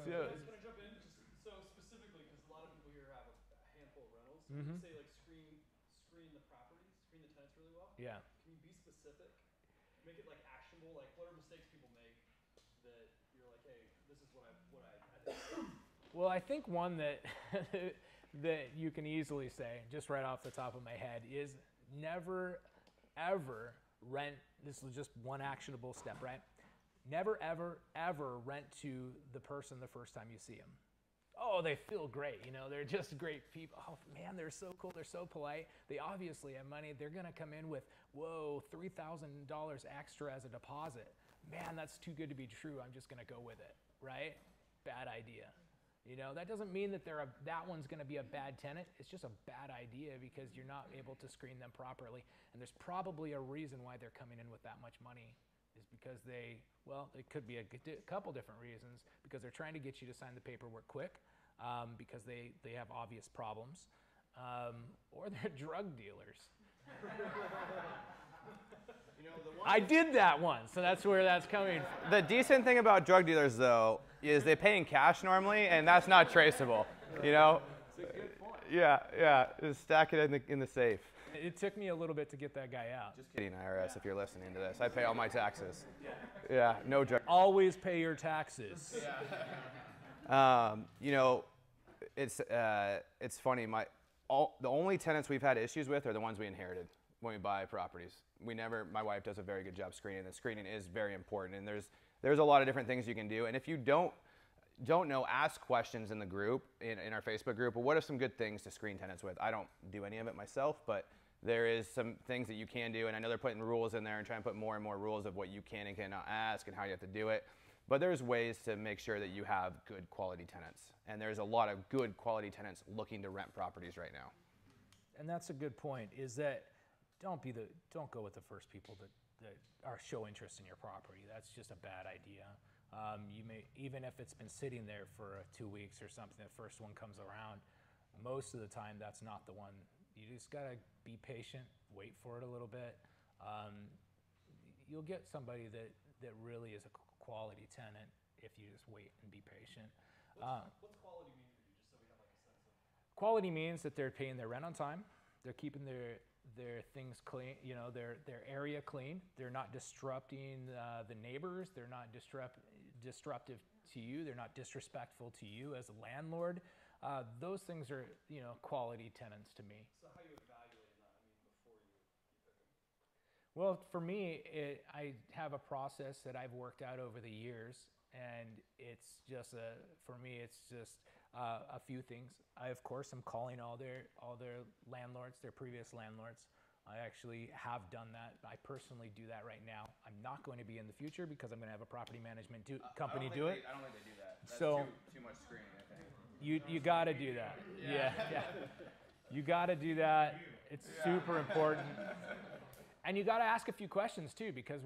Can I jump in? So specifically, because a lot of people here have a handful of rentals, you say like screen the properties, screen the tenants really well. Yeah. Can you be specific? Make it like actionable. Like what are mistakes people make that you're like, hey, this is what I had to do. Well, I think one that that you can easily say, just right off the top of my head, is never, ever rent. This is just one actionable step, right? Never, ever, ever rent to the person the first time you see them. Oh, they feel great. They're just great people. Oh, man, they're so cool. They're so polite. They obviously have money. They're going to come in with, whoa, $3,000 extra as a deposit. Man, that's too good to be true. I'm just going to go with it, right? Bad idea. That doesn't mean that that one's going to be a bad tenant. It's just a bad idea because you're not able to screen them properly. And there's probably a reason why they're coming in with that much money. Is because it could be a couple different reasons. Because they're trying to get you to sign the paperwork quick, because they have obvious problems, or they're drug dealers. I did that once, so that's where that's coming from. The decent thing about drug dealers, though, is they pay in cash normally, and that's not traceable. It's a good point. Yeah. Just stack it in the safe. It took me a little bit to get that guy out. Just kidding, IRS, if you're listening to this. I pay all my taxes. Yeah, no drug. Always pay your taxes. It's funny. The only tenants we've had issues with are the ones we inherited when we buy properties. My wife does a very good job screening. The screening is very important, and there's a lot of different things you can do. And if you don't know, ask questions in the group, in our Facebook group. Well, what are some good things to screen tenants with? I don't do any of it myself, but there is some things that you can do, and I know they're putting rules in there and trying to put more and more rules of what you can and cannot ask and how you have to do it. But there's ways to make sure that you have good quality tenants, and there's a lot of good quality tenants looking to rent properties right now. And that's a good point. Is that don't go with the first people that are show interest in your property. That's just a bad idea. You may, even if it's been sitting there for 2 weeks or something, the first one comes around. Most of the time, that's not the one. You just gotta be patient, wait for it a little bit. You'll get somebody that really is a quality tenant if you just wait and be patient. What's quality mean for you, just so we have like a sense of? Quality means that they're paying their rent on time. They're keeping their things clean, their area clean. They're not disrupting the neighbors. They're not disruptive to you. They're not disrespectful to you as a landlord. Those things are, quality tenants to me. So how are you evaluating that? Before you pick them? Well, for me, I have a process that I've worked out over the years, and it's just a few things. I, of course, am calling all their landlords, their previous landlords. I actually have done that. I personally do that right now. I'm not going to be in the future because I'm going to have a property management company do it. I don't think they do that. That's So- too much screening, I think. You got to do that. Yeah. You got to do that. It's super important. And you got to ask a few questions too, because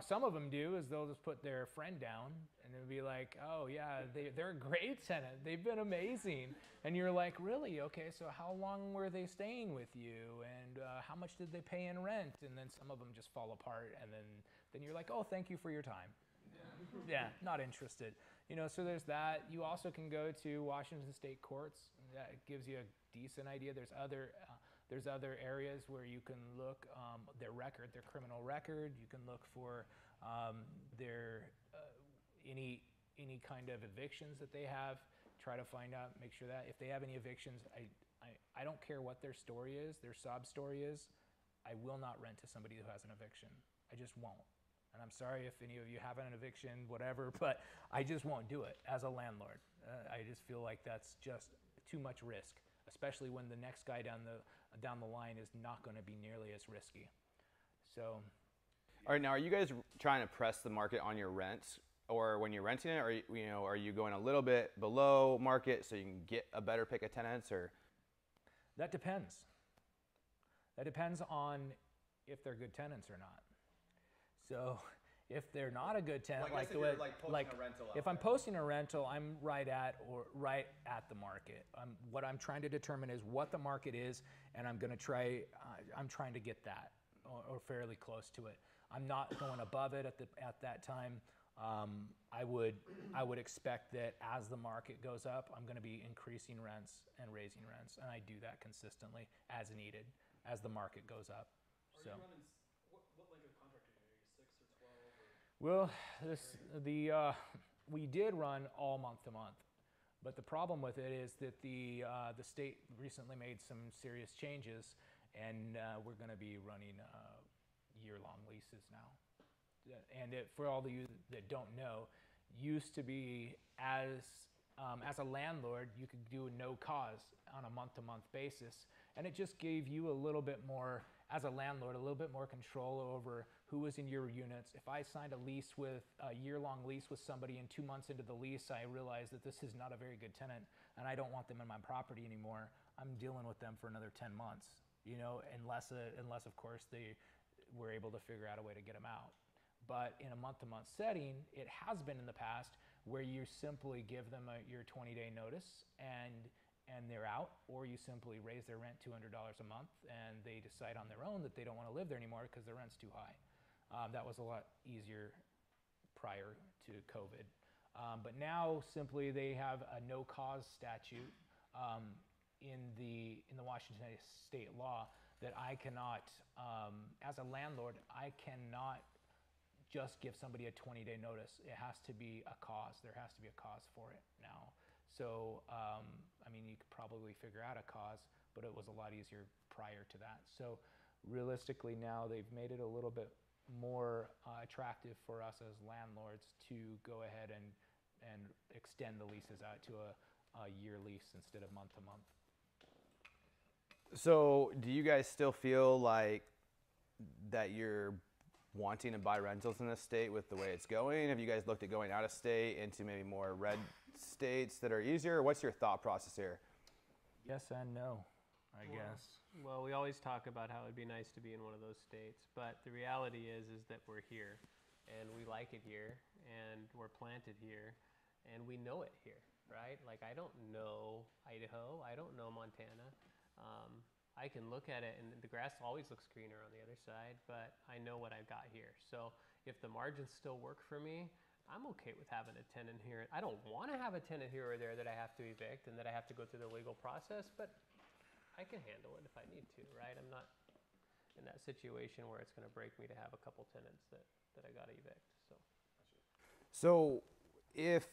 some of them do is they'll just put their friend down and they'll be like, oh yeah, they're a great tenant. They've been amazing. And you're like, really? Okay, so how long were they staying with you? And how much did they pay in rent? And then some of them just fall apart. And then you're like, oh, thank you for your time. Yeah, not interested. So there's that. You also can go to Washington State courts. That gives you a decent idea. There's other areas where you can look their record, their criminal record. You can look for their any kind of evictions that they have. Try to find out, make sure that if they have any evictions, I don't care what their story is, their sob story is. I will not rent to somebody who has an eviction. I just won't. And I'm sorry if any of you have an eviction, whatever, but I just won't do it as a landlord. I just feel like that's just too much risk, especially when the next guy down down the line is not going to be nearly as risky. So. All right, now are you guys trying to press the market on your rents, or when you're renting it, or are you going a little bit below market so you can get a better pick of tenants, or? That depends. That depends on if they're good tenants or not. So if they're not a good tenant, Well, I guess if you're, like, posting a rental out if I'm there. posting a rental, I'm right at the market. What I'm trying to determine is what the market is, and I'm trying to get that or fairly close to it. I'm not going above it at that time. I would expect that as the market goes up, I'm going to be increasing rents and raising rents, and I do that consistently as needed as the market goes up. Are you running, what length of contract are you? 6 or 12? Or Well, we did run all month to month, but the problem with it is that the state recently made some serious changes, and we're going to be running year-long leases now. And for all of you that don't know, used to be as a landlord, you could do no cause on a month-to-month basis, and it just gave you a little bit more, as a landlord, a little bit more control over who was in your units. If I signed a year-long lease with somebody, and 2 months into the lease, I realized that this is not a very good tenant, and I don't want them in my property anymore, I'm dealing with them for another 10 months, unless of course they were able to figure out a way to get them out. But in a month-to-month setting, it has been in the past where you simply give them your 20-day notice and they're out, or you simply raise their rent $200 a month and they decide on their own that they don't want to live there anymore because their rent's too high. That was a lot easier prior to COVID. But now simply they have a no-cause statute in the Washington state law that I cannot, as a landlord, I cannot just give somebody a 20-day notice. It has to be a cause. There has to be a cause for it now. So, you could probably figure out a cause, but it was a lot easier prior to that. So realistically now they've made it a little bit more attractive for us as landlords to go ahead and extend the leases out to a year lease instead of month to month. So do you guys still feel like that you're wanting to buy rentals in this state with the way it's going? Have you guys looked at going out of state into maybe more red states that are easier? What's your thought process here? Yes and no, I guess. Well, we always talk about how it'd be nice to be in one of those states, but the reality is that we're here, and we like it here, and we're planted here, and we know it here, right? Like, I don't know Idaho, I don't know Montana. I can look at it, and the grass always looks greener on the other side, but I know what I've got here. So if the margins still work for me, I'm okay with having a tenant here. I don't want to have a tenant here or there that I have to evict and that I have to go through the legal process, but I can handle it if I need to, right? I'm not in that situation where it's going to break me to have a couple tenants that I got to evict. So if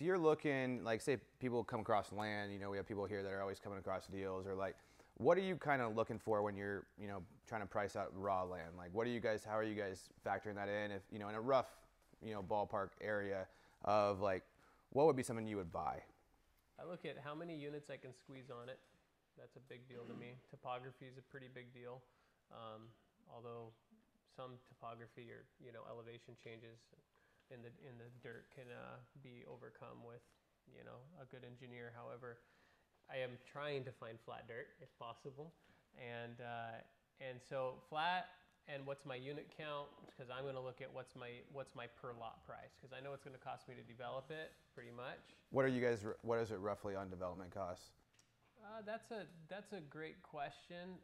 you're looking, like, say people come across land, we have people here that are always coming across deals, or like, what are you kind of looking for when you're, trying to price out raw land? Like, how are you guys factoring that in? If, in a rough, ballpark area of like, what would be something you would buy? I look at how many units I can squeeze on it. That's a big deal to me. Topography is a pretty big deal. Although some topography or, elevation changes in the dirt can be overcome with, a good engineer. However, I am trying to find flat dirt if possible, and so flat. And what's my unit count? Because I'm going to look at what's my per lot price, because I know it's going to cost me to develop it pretty much. What is it roughly on development costs? That's a great question.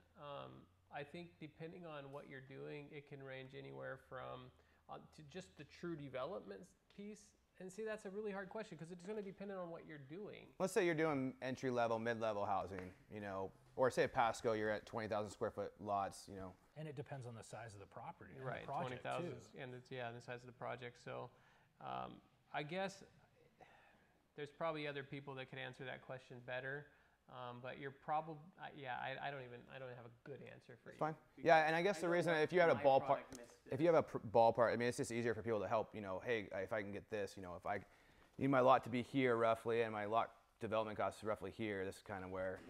I think depending on what you're doing, it can range anywhere from to just the true development piece. And see, that's a really hard question because it's going to depend on what you're doing. Let's say you're doing entry-level, mid-level housing, or say at Pasco, you're at 20,000 square foot lots, And it depends on the size of the property. And right, the project 20,000, too. and the size of the project. So, I guess there's probably other people that could answer that question better. But you're probably, I don't have a good answer for you. Fine. Yeah, and I guess the reason, if you had a ballpark, ballpark, it's just easier for people to help, hey, if I can get this, if I need my lot to be here roughly, and my lot development costs roughly here, this is kind of where,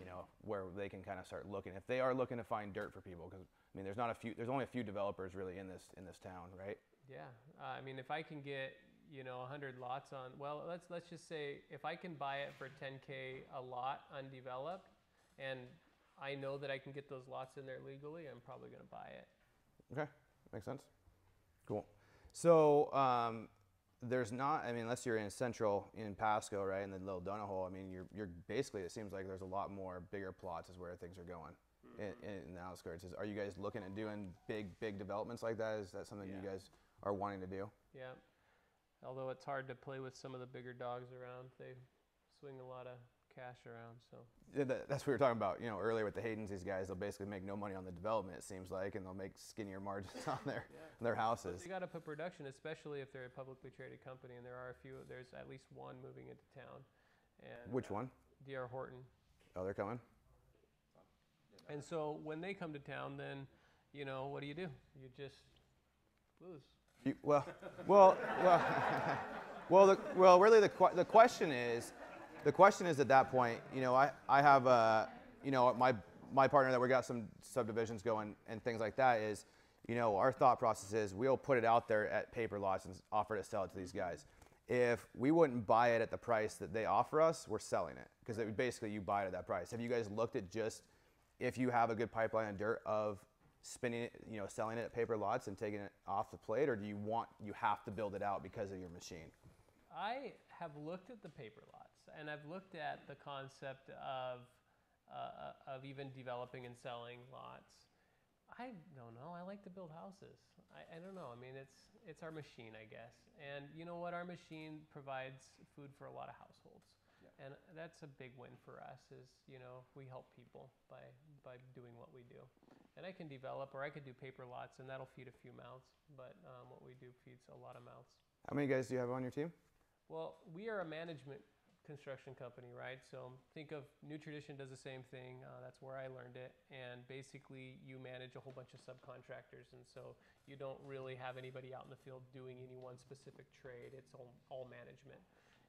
where they can kind of start looking. If they are looking to find dirt for people, because I mean, there's only a few developers really in this town, right? Yeah, I mean, if I can get 100 lots on, well, let's just say if I can buy it for 10K a lot undeveloped, and I know that I can get those lots in there legally, I'm probably going to buy it. Okay, makes sense. Cool. So there's not, I mean, unless you're in Central in Pasco, right, in the little donut hole, I mean, you're basically, it seems like there's a lot more bigger plots is where things are going in the outskirts. Are you guys looking at doing big developments like that? Is that something you guys are wanting to do? Yeah. Although it's hard to play with some of the bigger dogs around. They swing a lot of cash around, so. Yeah, that's what we were talking about, earlier with the Haydens. These guys, they'll basically make no money on the development, it seems like, and they'll make skinnier margins on their houses. But they got to put production, especially if they're a publicly traded company, and there's at least one moving into town. And Which one? D.R. Horton. Oh, they're coming? And so when they come to town, then, what do? You just lose. Really, the question is at that point, I have my partner that we got some subdivisions going and things like that is, our thought process is we'll put it out there at paper lots and offer to sell it to these guys. If we wouldn't buy it at the price that they offer us, we're selling it because basically you buy it at that price. Have you guys looked at just if you have a good pipeline of dirt of spinning it, selling it at paper lots and taking it off the plate, or do you have to build it out because of your machine? I have looked at the paper lots, and I've looked at the concept of even developing and selling lots. I don't know. I like to build houses. I don't know. I mean, it's our machine, I guess. And you know what? Our machine provides food for a lot of households. And that's a big win for us is, we help people by doing what we do. And I can develop, or I could do paper lots, and that'll feed a few mouths. But what we do feeds a lot of mouths. How many guys do you have on your team? Well, we are a management construction company, right? So think of New Tradition does the same thing. That's where I learned it. And basically, you manage a whole bunch of subcontractors. And so you don't really have anybody out in the field doing any one specific trade. It's all management.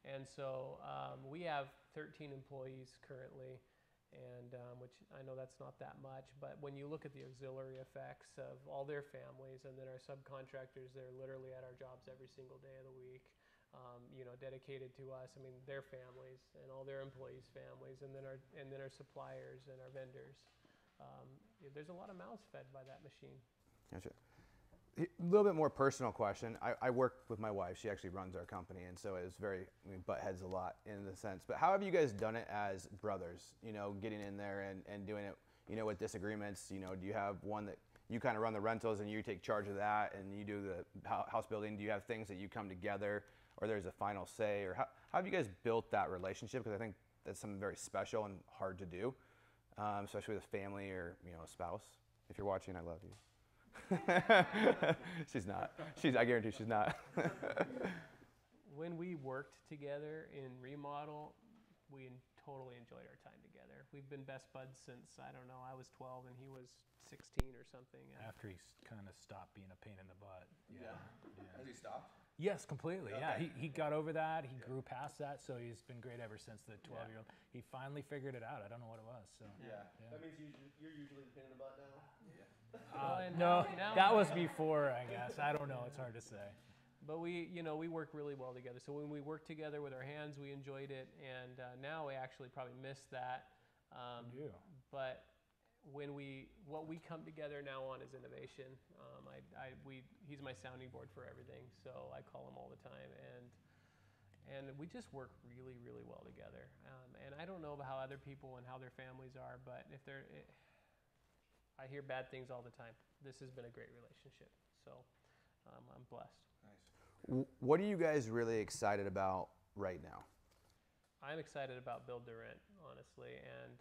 And so we have 13 employees currently, and which I know that's not that much, but when you look at the auxiliary effects of all their families, and then our subcontractors, they're literally at our jobs every single day of the week, dedicated to us. I mean, their families and all their employees' families, and then our suppliers and our vendors. There's a lot of mouths fed by that machine. Gotcha. A little bit more personal question. I work with my wife. She actually runs our company, and so it's butt heads a lot in the sense. But how have you guys done it as brothers? Getting in there and doing it, with disagreements. Do you have one that you kind of run the rentals and you take charge of that, and you do the house building? Do you have things that you come together, or there's a final say, or how have you guys built that relationship? Because I think that's something very special and hard to do, especially with a family or a spouse. If you're watching, I love you. She's not. I guarantee she's not. When we worked together in remodel, we totally enjoyed our time together. We've been best buds since, I don't know, I was 12 and he was 16 or something. After he kind of stopped being a pain in the butt. Yeah. Has he stopped? Yes, completely. Okay. Yeah, he got over that. He grew past that, so he's been great ever since the 12-year-old. He finally figured it out. I don't know what it was. So. Yeah. That means you're usually the pain in the butt now? Yeah. No, that was before, I guess. I don't know. It's hard to say. But we work really well together. So when we worked together with our hands, we enjoyed it. And now we actually probably miss that. We do. But what we come together now on is innovation. He's my sounding board for everything. So I call him all the time. And we just work really, really well together. And I don't know about how other people and how their families are, but I hear bad things all the time. This has been a great relationship, so I'm blessed. Nice. What are you guys really excited about right now? I'm excited about build to rent, honestly, and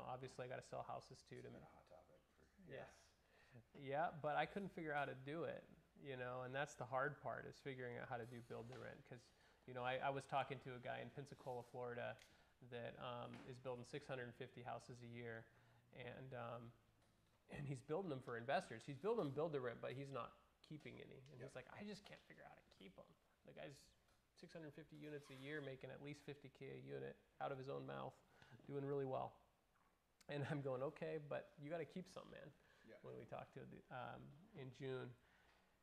obviously I got to sell houses too. It's been a hot topic. Yes. Yeah, but I couldn't figure out how to do it, and that's the hard part is figuring out how to do build to rent because, I was talking to a guy in Pensacola, Florida, that is building 650 houses a year, and he's building them for investors. He's building them build to rent, but he's not keeping any. And he's like, I just can't figure out how to keep them. The guy's 650 units a year, making at least 50K a unit out of his own mouth, doing really well. And I'm going, okay, but you got to keep some, man. Yeah. When we talked to in June.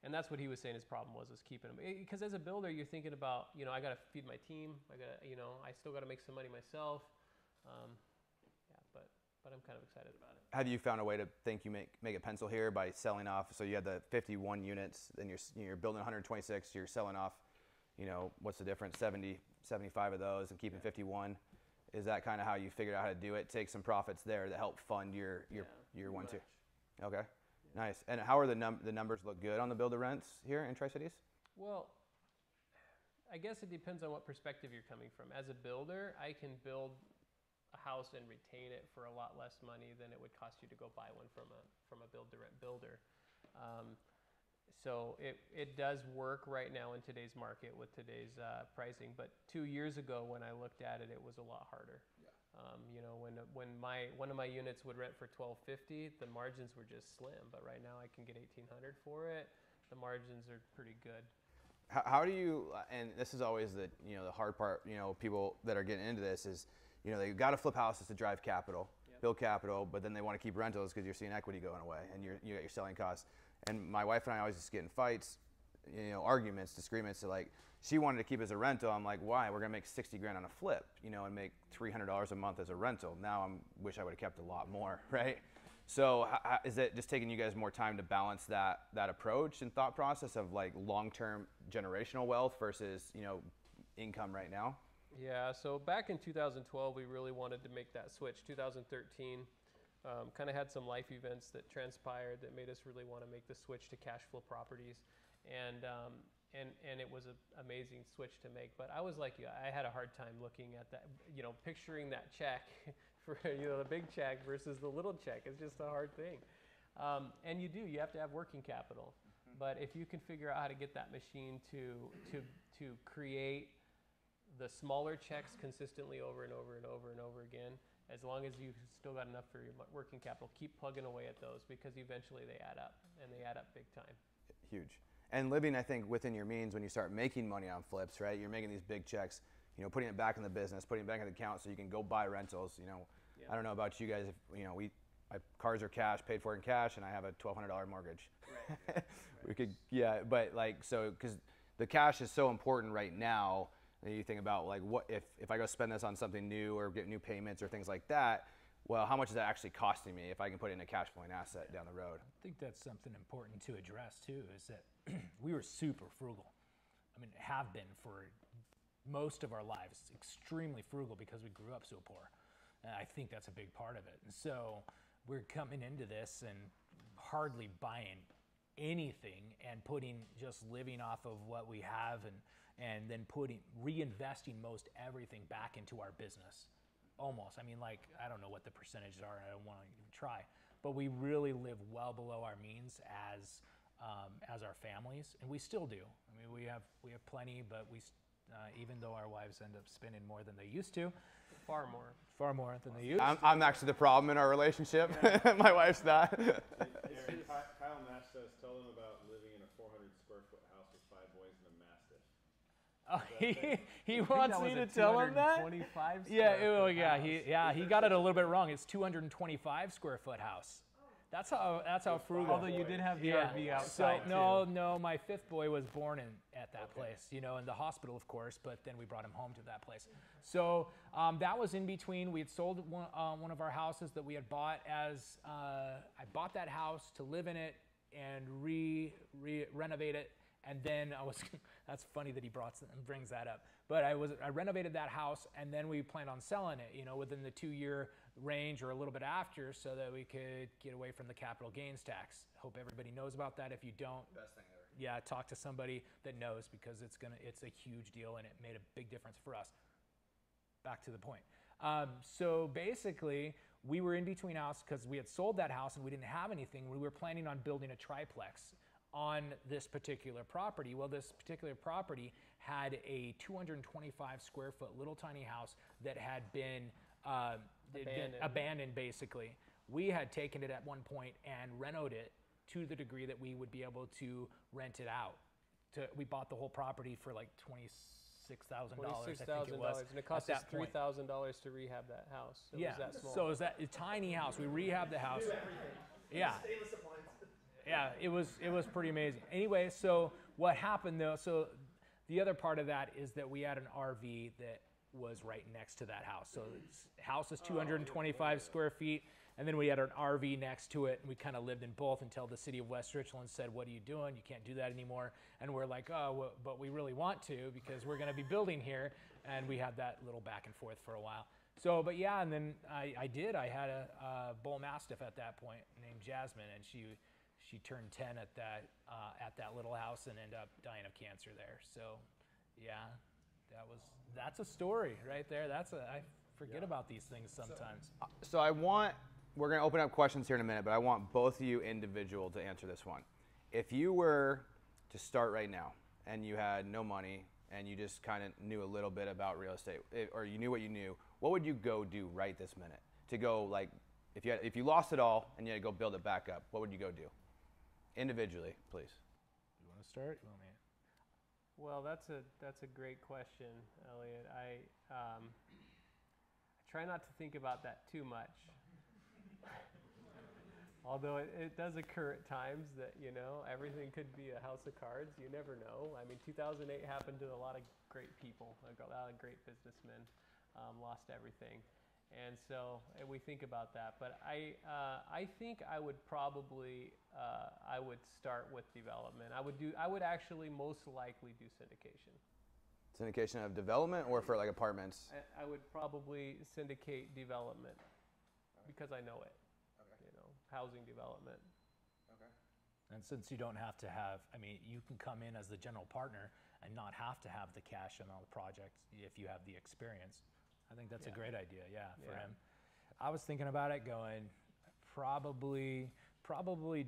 And that's what he was saying his problem was keeping them. Because as a builder, you're thinking about, you know, I got to feed my team. I got to, you know, I still got to make some money myself. Yeah, but I'm kind of excited about it. Have you found a way to think you make it pencil here by selling off? So you had the 51 units, then you're building 126, you're selling off, you know, what's the difference? 70, 75 of those and keeping 51. Is that kind of how you figured out how to do it? Take some profits there that help fund your one, two. Okay, nice. And how are the numbers look good on the build to rents here in Tri-Cities? Well, I guess it depends on what perspective you're coming from. As a builder, I can build a house and retain it for a lot less money than it would cost you to go buy one from a build-to-rent builder. So it does work right now in today's market with today's pricing. But 2 years ago when I looked at it, it was a lot harder. Yeah. You know, when one of my units would rent for $1,250, the margins were just slim. But right now I can get $1,800 for it. The margins are pretty good. How do you? And this is always the the hard part. You know, people that are getting into this is, you know, they've got to flip houses to drive capital, build capital, but then they want to keep rentals because you're seeing equity going away and you got your selling costs. And my wife and I always just get in fights, you know, arguments, disagreements. So like, she wanted to keep it as a rental. I'm like, why? We're gonna make 60 grand on a flip, you know, and make $300 a month as a rental. Now wish I would have kept a lot more, right? So is it just taking you guys more time to balance that approach and thought process of like long-term generational wealth versus, you know, income right now? Yeah, so back in 2012, we really wanted to make that switch. 2013, kind of had some life events that transpired that made us really want to make the switch to cash flow properties. And it was an amazing switch to make. But I was like you, I had a hard time looking at that, you know, picturing that check for, you know, the big check versus the little check. It's just a hard thing. And you have to have working capital. But if you can figure out how to get that machine to create the smaller checks consistently over and over and over and over again, as long as you've still got enough for your working capital, keep plugging away at those because eventually they add up, and they add up big time. Huge. And living, I think, within your means when you start making money on flips, right? You're making these big checks, you know, putting it back in the business, putting it back in the account so you can go buy rentals. You know, I don't know about you guys, if, you know, my cars are cash, paid for in cash, and I have a $1,200 mortgage. Right. We could, but like, so, because the cash is so important right now. And you think about like, what if I go spend this on something new or get new payments or things like that, well, how much is that actually costing me if I can put it in a cash flowing asset down the road? I think that's something important to address too, is that we were super frugal. I mean, have been for most of our lives, extremely frugal because we grew up so poor. And I think that's a big part of it. And so we're coming into this and hardly buying anything and just living off of what we have and then reinvesting most everything back into our business. Almost. I mean, like, I don't know what the percentages are, and I don't want to even try, but we really live well below our means as our families, and we still do. I mean, we have plenty, but even though our wives end up spending more than they used to, far more than they used to. I'm actually the problem in our relationship. My wife's not. Aaron, Kyle Nash says, tell them about living in a 400 square foot house with 5 boys and a mastiff. Oh, he wants me to tell him that? 225 he got it a little bit wrong. It's 225 square foot house. That's how frugal. Although you did have the RV outside. So no, my 5th boy was born at that place, you know, in the hospital, of course. But then we brought him home to that place. So that was in between. We had sold one of our houses that we had bought I bought that house to live in it and renovate it. And then that's funny that he brings that up. But I renovated that house, and then we planned on selling it, you know, within the 2-year range or a little bit after, so that we could get away from the capital gains tax. Hope everybody knows about that. If you don't, best thing ever. Yeah, talk to somebody that knows, because it's a huge deal, and it made a big difference for us. Back to the point. So basically, we were in between houses because we had sold that house and we didn't have anything. We were planning on building a triplex on this particular property. Well, this particular property had a 225 square foot little tiny house that had been abandoned basically. We had taken it at one point and renovated it to the degree that we would be able to rent it out. We bought the whole property for like $26,000, I think it was. And it cost at us that point. $3,000 to rehab that house. It Yeah, was that small. so it was that a tiny house. We rehabbed the house. Yeah. Stainless appliances. Yeah, it was pretty amazing. Anyway, so what happened though, so the other part of that is that we had an RV that was right next to that house. So the house is 225 square feet, and then we had an RV next to it, and we kind of lived in both until the city of West Richland said, what are you doing? You can't do that anymore. And we're like, oh, well, but we really want to because we're going to be building here. And we had that little back and forth for a while. So, but yeah, and then I had a bull mastiff at that point named Jasmine, and she turned 10 at that little house and ended up dying of cancer there. So, yeah, that's a story right there. I forget about these things sometimes. So we're going to open up questions here in a minute, but I want both of you individual to answer this one. If you were to start right now and you had no money and you just kind of knew a little bit about real estate, or you knew what you knew, what would you go do right this minute? To go, like, if you lost it all and you had to go build it back up, what would you go do? Individually, please. You want to start? You want me? Well, that's a great question, Elliot. I try not to think about that too much. Although it does occur at times that, everything could be a house of cards. You never know. I mean, 2008 happened to a lot of great people. A lot of great businessmen lost everything. And so we think about that. But I think I would probably, I would start with development. I would actually most likely do syndication. Syndication of development or for like apartments? I would probably syndicate development because I know it. Housing development. Okay. And since you don't have to have, you can come in as the general partner and not have to have the cash on all the projects if you have the experience. I think that's a great idea, for him. I was thinking about it going, probably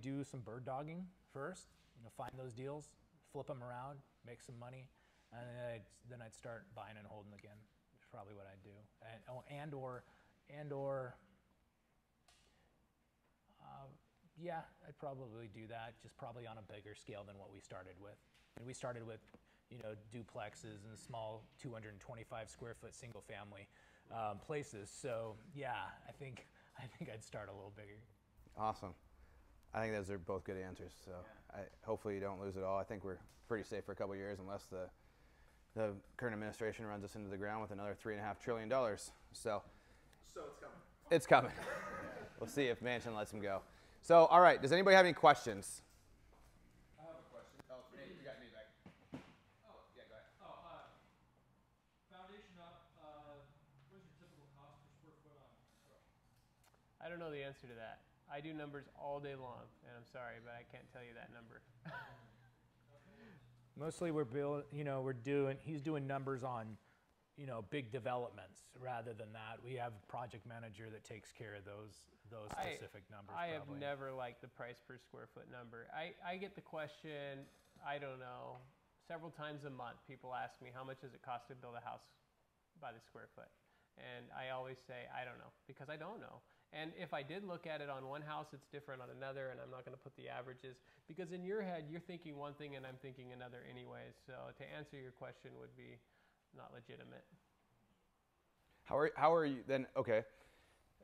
do some bird dogging first, find those deals, flip them around, make some money, and then I'd start buying and holding again. That's probably what I'd do. I'd probably do that, just probably on a bigger scale than what we started with. And we started with, duplexes and small 225 square foot single family places. So I think I'd start a little bigger. Awesome. I think those are both good answers. So hopefully you don't lose it all. I think we're pretty safe for a couple of years unless the current administration runs us into the ground with another $3.5 trillion. So it's coming. It's coming. We'll see if Manchin lets him go. So, all right, does anybody have any questions? I have a question. Oh, Nate, you got Nate back. Oh, yeah, go ahead. Foundation up, what's your typical cost per square foot on roof? I don't know the answer to that. I do numbers all day long, and I'm sorry, but I can't tell you that number. Mostly he's doing numbers on, big developments rather than that. We have a project manager that takes care of those specific numbers. I have never liked the price per square foot number. I get the question, I don't know, several times a month. People ask me, how much does it cost to build a house by the square foot? And I always say, I don't know, because I don't know. And if I did look at it on one house, it's different on another, and I'm not going to put the averages, because in your head, you're thinking one thing and I'm thinking another anyways. So to answer your question would be not legitimate. How are you then? Okay.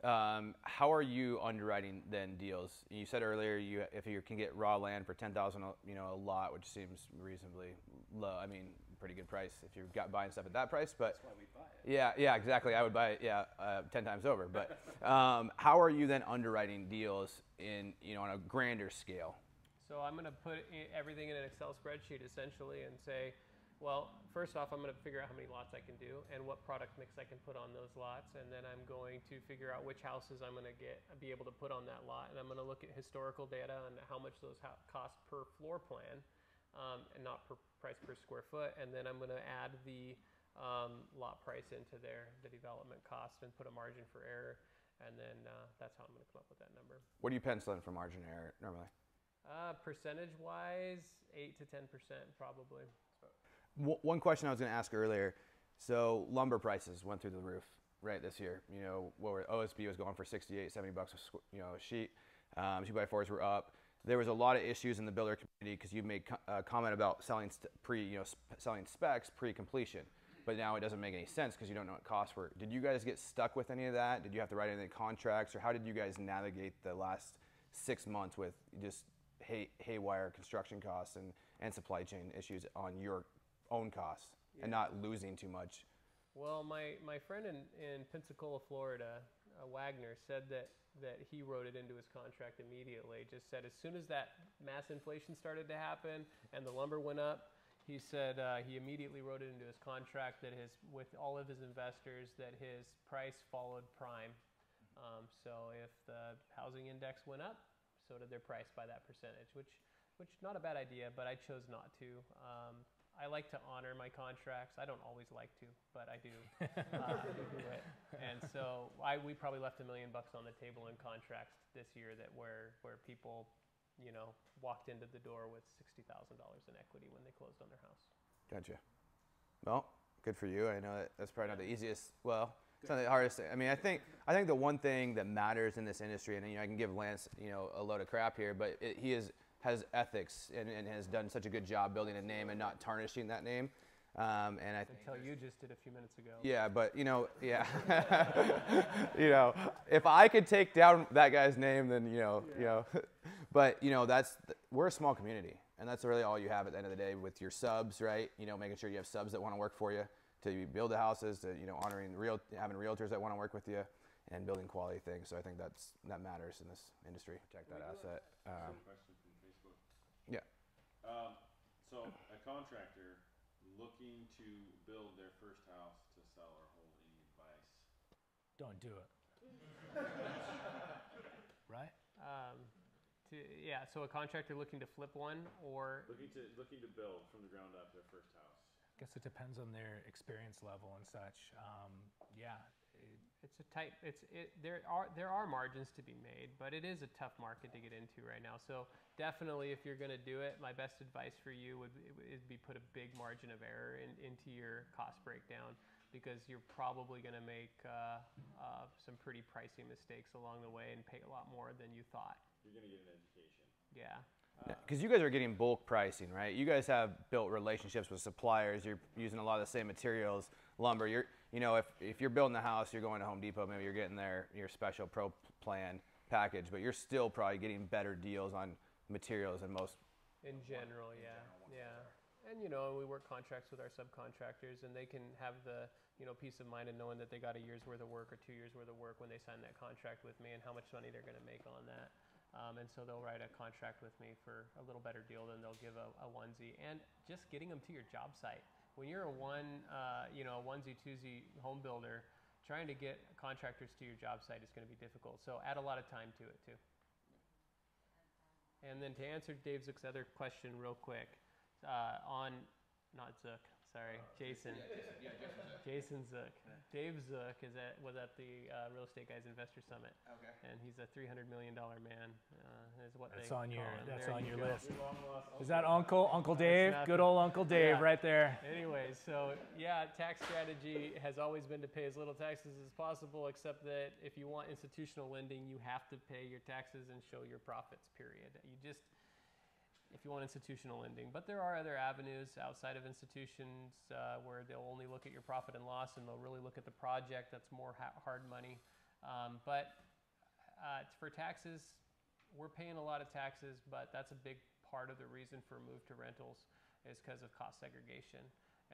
How are you underwriting then deals? You said earlier if you can get raw land for $10,000, a lot, which seems reasonably low. I mean, pretty good price if you're buying stuff at that price. But that's why we buy it. Yeah, exactly. I would buy it 10 times over. But how are you then underwriting deals on a grander scale? So I'm going to put everything in an Excel spreadsheet essentially and say, well, first off, I'm going to figure out how many lots I can do and what product mix I can put on those lots. And then I'm going to figure out which houses I'm going to be able to put on that lot. And I'm going to look at historical data on how much those cost per floor plan and not per price per square foot. And then I'm going to add the lot price into there, the development cost, and put a margin for error. And then that's how I'm going to come up with that number. What do you pencil in for margin error normally? Percentage-wise, 8 to 10% probably. One question I was going to ask earlier. So lumber prices went through the roof, right, this year. OSB was going for $68, $70 a sheet. 2x4s were up. There was a lot of issues in the builder community because you made a comment about selling selling specs pre-completion. but now it doesn't make any sense because you don't know what costs were. Did you guys get stuck with any of that? Did you have to write any contracts, or how did you guys navigate the last 6 months with just haywire construction costs and supply chain issues on your own costs and not losing too much? Well, my friend in Pensacola, Florida, Wagner, said that he wrote it into his contract immediately. Just said as soon as that mass inflation started to happen and the lumber went up, he said he immediately wrote it into his contract that with all of his investors, that his price followed prime. So if the housing index went up, so did their price by that percentage, which not a bad idea, but I chose not to. I like to honor my contracts. I don't always like to, but I do. I do it. And so we probably left $1 million on the table in contracts this year where people, walked into the door with $60,000 in equity when they closed on their house. Gotcha. Well, good for you. I know that's probably not the easiest. Well, it's not the hardest thing. I mean, I think the one thing that matters in this industry, and I can give Lance, a load of crap here, but he has ethics and has done such a good job building a name and not tarnishing that name. And I think until you just did a few minutes ago. Yeah, but yeah, if I could take down that guy's name, then but we're a small community, and that's really all you have at the end of the day with your subs, right? Making sure you have subs that want to work for you, to build the houses, to honoring having realtors that want to work with you, and building quality things. So I think that matters in this industry. Protect that asset. Question from Facebook. Yeah. So a contractor looking to build their first house to sell or hold, any advice? Don't do it. Right? So a contractor looking to flip one or looking to build from the ground up their first house. I guess it depends on their experience level and such. There are margins to be made, but it is a tough market to get into right now. So definitely, if you're going to do it, my best advice for you would be put a big margin of error into your cost breakdown, because you're probably going to make some pretty pricey mistakes along the way and pay a lot more than you thought. You're going to get an education. Yeah. Because you guys are getting bulk pricing, right? You guys have built relationships with suppliers. You're using a lot of the same materials, lumber. If you're building a house, you're going to Home Depot. Maybe you're getting your special pro plan package, but you're still probably getting better deals on materials than most. In general, yeah. And we work contracts with our subcontractors, and they can have the peace of mind of knowing that they got a year's worth of work or 2 years worth of work when they sign that contract with me, and how much money they're going to make on that. And so they'll write a contract with me for a little better deal than they'll give a onesie. And just getting them to your job site. When you're a onesie, twosie home builder, trying to get contractors to your job site is going to be difficult. So add a lot of time to it too. And then to answer Dave Zook's other question real quick, Jason. Jason Zook. Dave Zook was at the Real Estate Guys Investor Summit. Okay. And he's a $300 million man. Is what that's they on your call him. that's there on you your go. list. Is that Uncle Dave? Good old Uncle Dave right there. Anyways, so yeah, tax strategy has always been to pay as little taxes as possible, except that if you want institutional lending, you have to pay your taxes and show your profits, period. If you want institutional lending. But there are other avenues outside of institutions where they'll only look at your profit and loss, and they'll really look at the project. That's more hard money. But for taxes, we're paying a lot of taxes, but that's a big part of the reason for a move to rentals is because of cost segregation.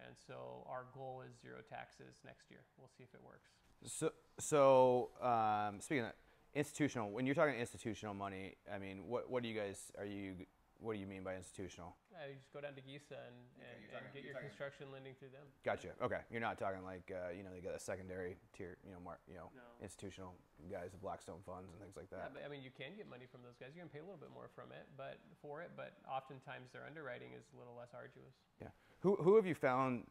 And so our goal is zero taxes next year. We'll see if it works. So speaking of institutional, when you're talking institutional money, I mean, what do you mean by institutional? You just go down to GISA and get your construction lending through them. Gotcha. Okay, you're not talking like they got a secondary tier, no. Institutional guys with Blackstone funds and things like that. Yeah, but, I mean, you can get money from those guys. You're gonna pay a little bit more from it, but oftentimes their underwriting is a little less arduous. Yeah. Who have you found?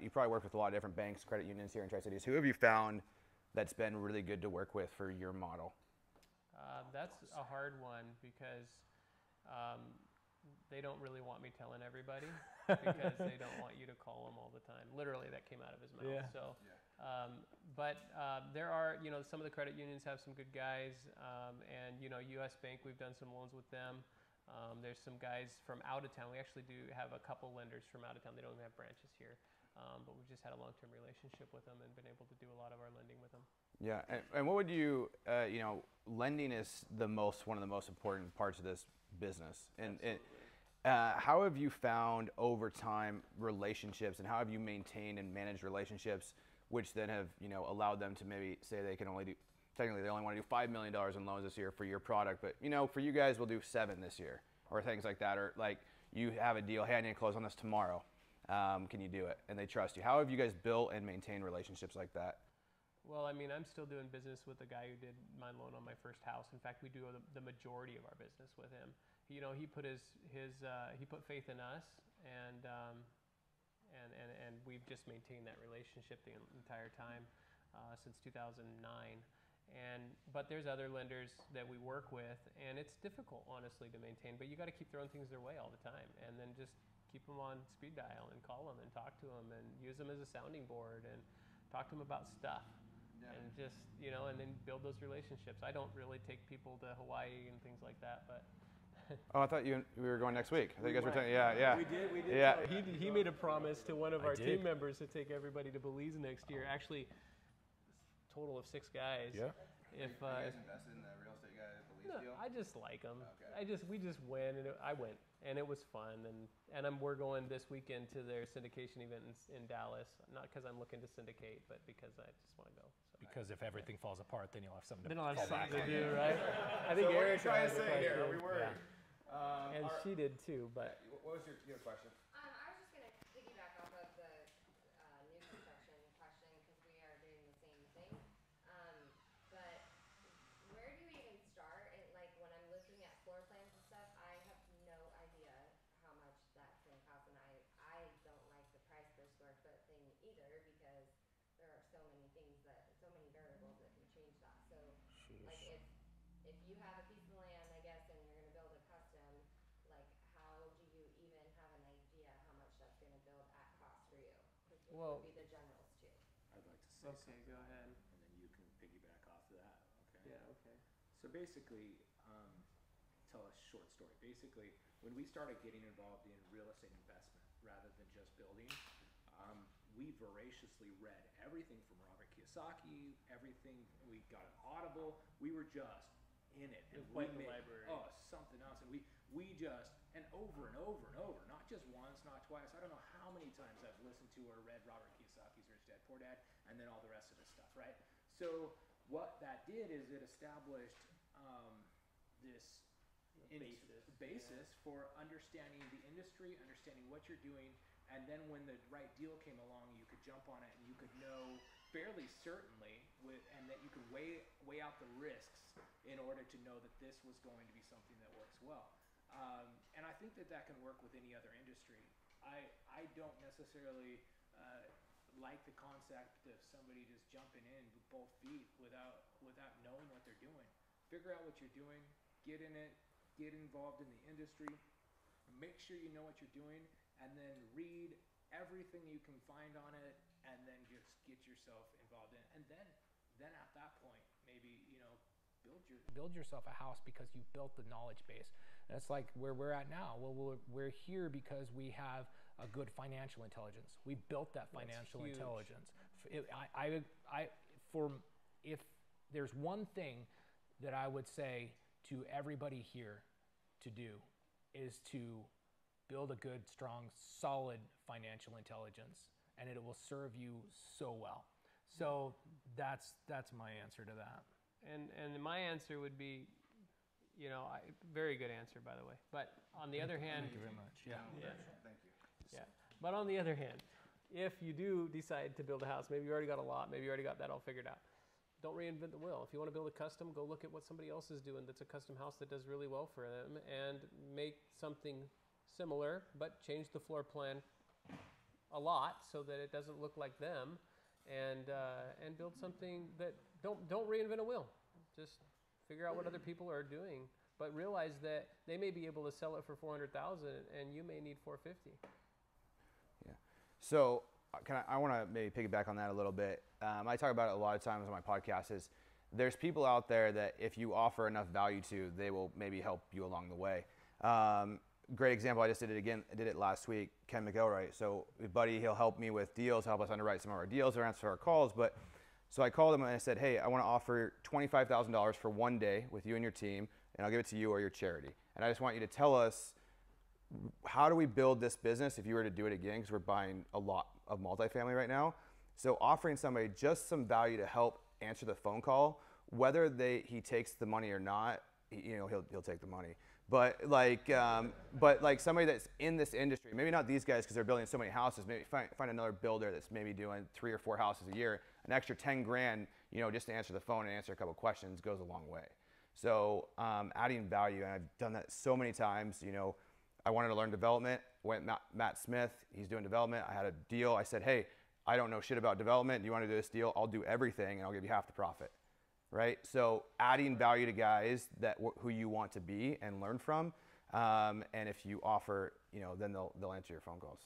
You probably work with a lot of different banks, credit unions here in Tri-Cities. Who have you found that's been really good to work with for your model? That's a hard one because they don't really want me telling everybody because they don't want you to call them all the time. Literally, that came out of his mouth. Yeah. So, there are, some of the credit unions have some good guys, and U.S. Bank, we've done some loans with them. There's some guys from out of town. We actually do have a couple lenders from out of town. They don't even have branches here. but we've just had a long-term relationship with them and been able to do a lot of our lending with them. Yeah, and what would you, lending is one of the most important parts of this business. And how have you found over time relationships, and how have you maintained and managed relationships, which then have, allowed them to maybe say they can only do, technically they only want to do $5 million in loans this year for your product, but for you guys we'll do 7 this year, or things like that, or like you have a deal, hey, I need to close on this tomorrow. Can you do it? And they trust you. How have you guys built and maintained relationships like that? Well, I mean, I'm still doing business with the guy who did my loan on my first house. In fact, we do the majority of our business with him. He put he put faith in us, and we've just maintained that relationship the entire time since 2009. But there's other lenders that we work with, and it's difficult, honestly, to maintain. But you got to keep throwing things their way all the time, and then just keep them on speed dial and call them and talk to them and use them as a sounding board and talk to them about stuff. Yeah. And just, and then build those relationships. I don't really take people to Hawaii and things like that, but. Oh, I thought we were going next week. I think you guys were telling, yeah. We did. Yeah. He made a promise to one of our team members to take everybody to Belize next year. Actually, total of 6 guys. Yeah. If you guys invested in the real estate guy at Belize deal? I just like them. Okay. We just went, and I went, and it was fun. And we're going this weekend to their syndication event in Dallas. Not because I'm looking to syndicate, but because I just want to go. So. Because if everything falls apart, then you'll have something to fall back on. to do, right? I think so Eric what are you trying to say here? Are we worried? Yeah. And she did too, but. What was your question? I was just going to piggyback off of the new construction question because we are doing the same thing. But where do you even start? Like when I'm looking at floor plans and stuff, I have no idea how much that's going to cost, and I don't like the price per square foot thing either because there are so many variables that can change that. So, like if you have a piece of land, I guess, and you're going to build a custom, like how do you even have an idea how much that's going to build at cost for you? Because it would be the generals too. I'd like to say Okay, go ahead. and then you can piggyback off of that. Okay. Yeah. Okay. So basically, tell a short story. Basically, when we started getting involved in real estate investment rather than just building, we voraciously read everything from Robert Kiyosaki, everything. We got an Audible. We were just in it. And we made the library. Oh, something else. And we just, and over and over and over, not just once, not twice. I don't know how many times I've listened to or read Robert Kiyosaki's Rich Dad Poor Dad, and then all the rest of the stuff, right? So what that did is it established this basis for understanding the industry, understanding what you're doing, and then when the right deal came along, you could jump on it and you could know fairly certainly, and that you could weigh out the risks in order to know that this was going to be something that works well. And I think that can work with any other industry. I don't necessarily like the concept of somebody just jumping in with both feet without knowing what they're doing. Figure out what you're doing, get in it, get involved in the industry, make sure you know what you're doing, and then read everything you can find on it, and then just get yourself involved in it. And then at that point, maybe, build yourself a house because you built the knowledge base. That's like where we're at now. Well, we're here because we have a good financial intelligence. We built that financial intelligence. If there's one thing that I would say to everybody here to do is to build a good, strong, solid financial intelligence, and it will serve you so well. So that's my answer to that. And my answer would be, very good answer, by the way. But on the other hand, thank you very much. Yeah. Thank you. Yeah. But on the other hand, if you do decide to build a house, maybe you already got a lot, maybe you already got that all figured out. Don't reinvent the wheel. If you want to build a custom, go look at what somebody else is doing that's a custom house that does really well for them, and make something similar, but change the floor plan a lot so that it doesn't look like them, and build something that don't reinvent a wheel. Just figure out what other people are doing, but realize that they may be able to sell it for $400,000 and you may need $450,000. Yeah. So I want to maybe piggyback on that a little bit. I talk about it a lot of times on my podcast. Is there's people out there that if you offer enough value to, they will maybe help you along the way. great example. I just did it again. I did it last week. Ken McElroy. So, buddy, he'll help me with deals, help us underwrite some of our deals, or answer our calls. But so I called him and I said, hey, I want to offer $25,000 for one day with you and your team, and I'll give it to you or your charity. And I just want you to tell us, how do we build this business if you were to do it again? Because we're buying a lot of multifamily right now. So offering somebody just some value to help answer the phone call, whether he takes the money or not, he'll take the money. But like somebody that's in this industry, maybe not these guys because they're building so many houses. Maybe find another builder that's maybe doing 3 or 4 houses a year. An extra 10 grand, just to answer the phone and answer a couple questions goes a long way. So adding value, and I've done that so many times. I wanted to learn development. Went Matt Smith, he's doing development. I had a deal. I said, hey, I don't know shit about development. Do you want to do this deal? I'll do everything and I'll give you half the profit. Right? So adding value to guys who you want to be and learn from. And if you offer, then they'll answer your phone calls.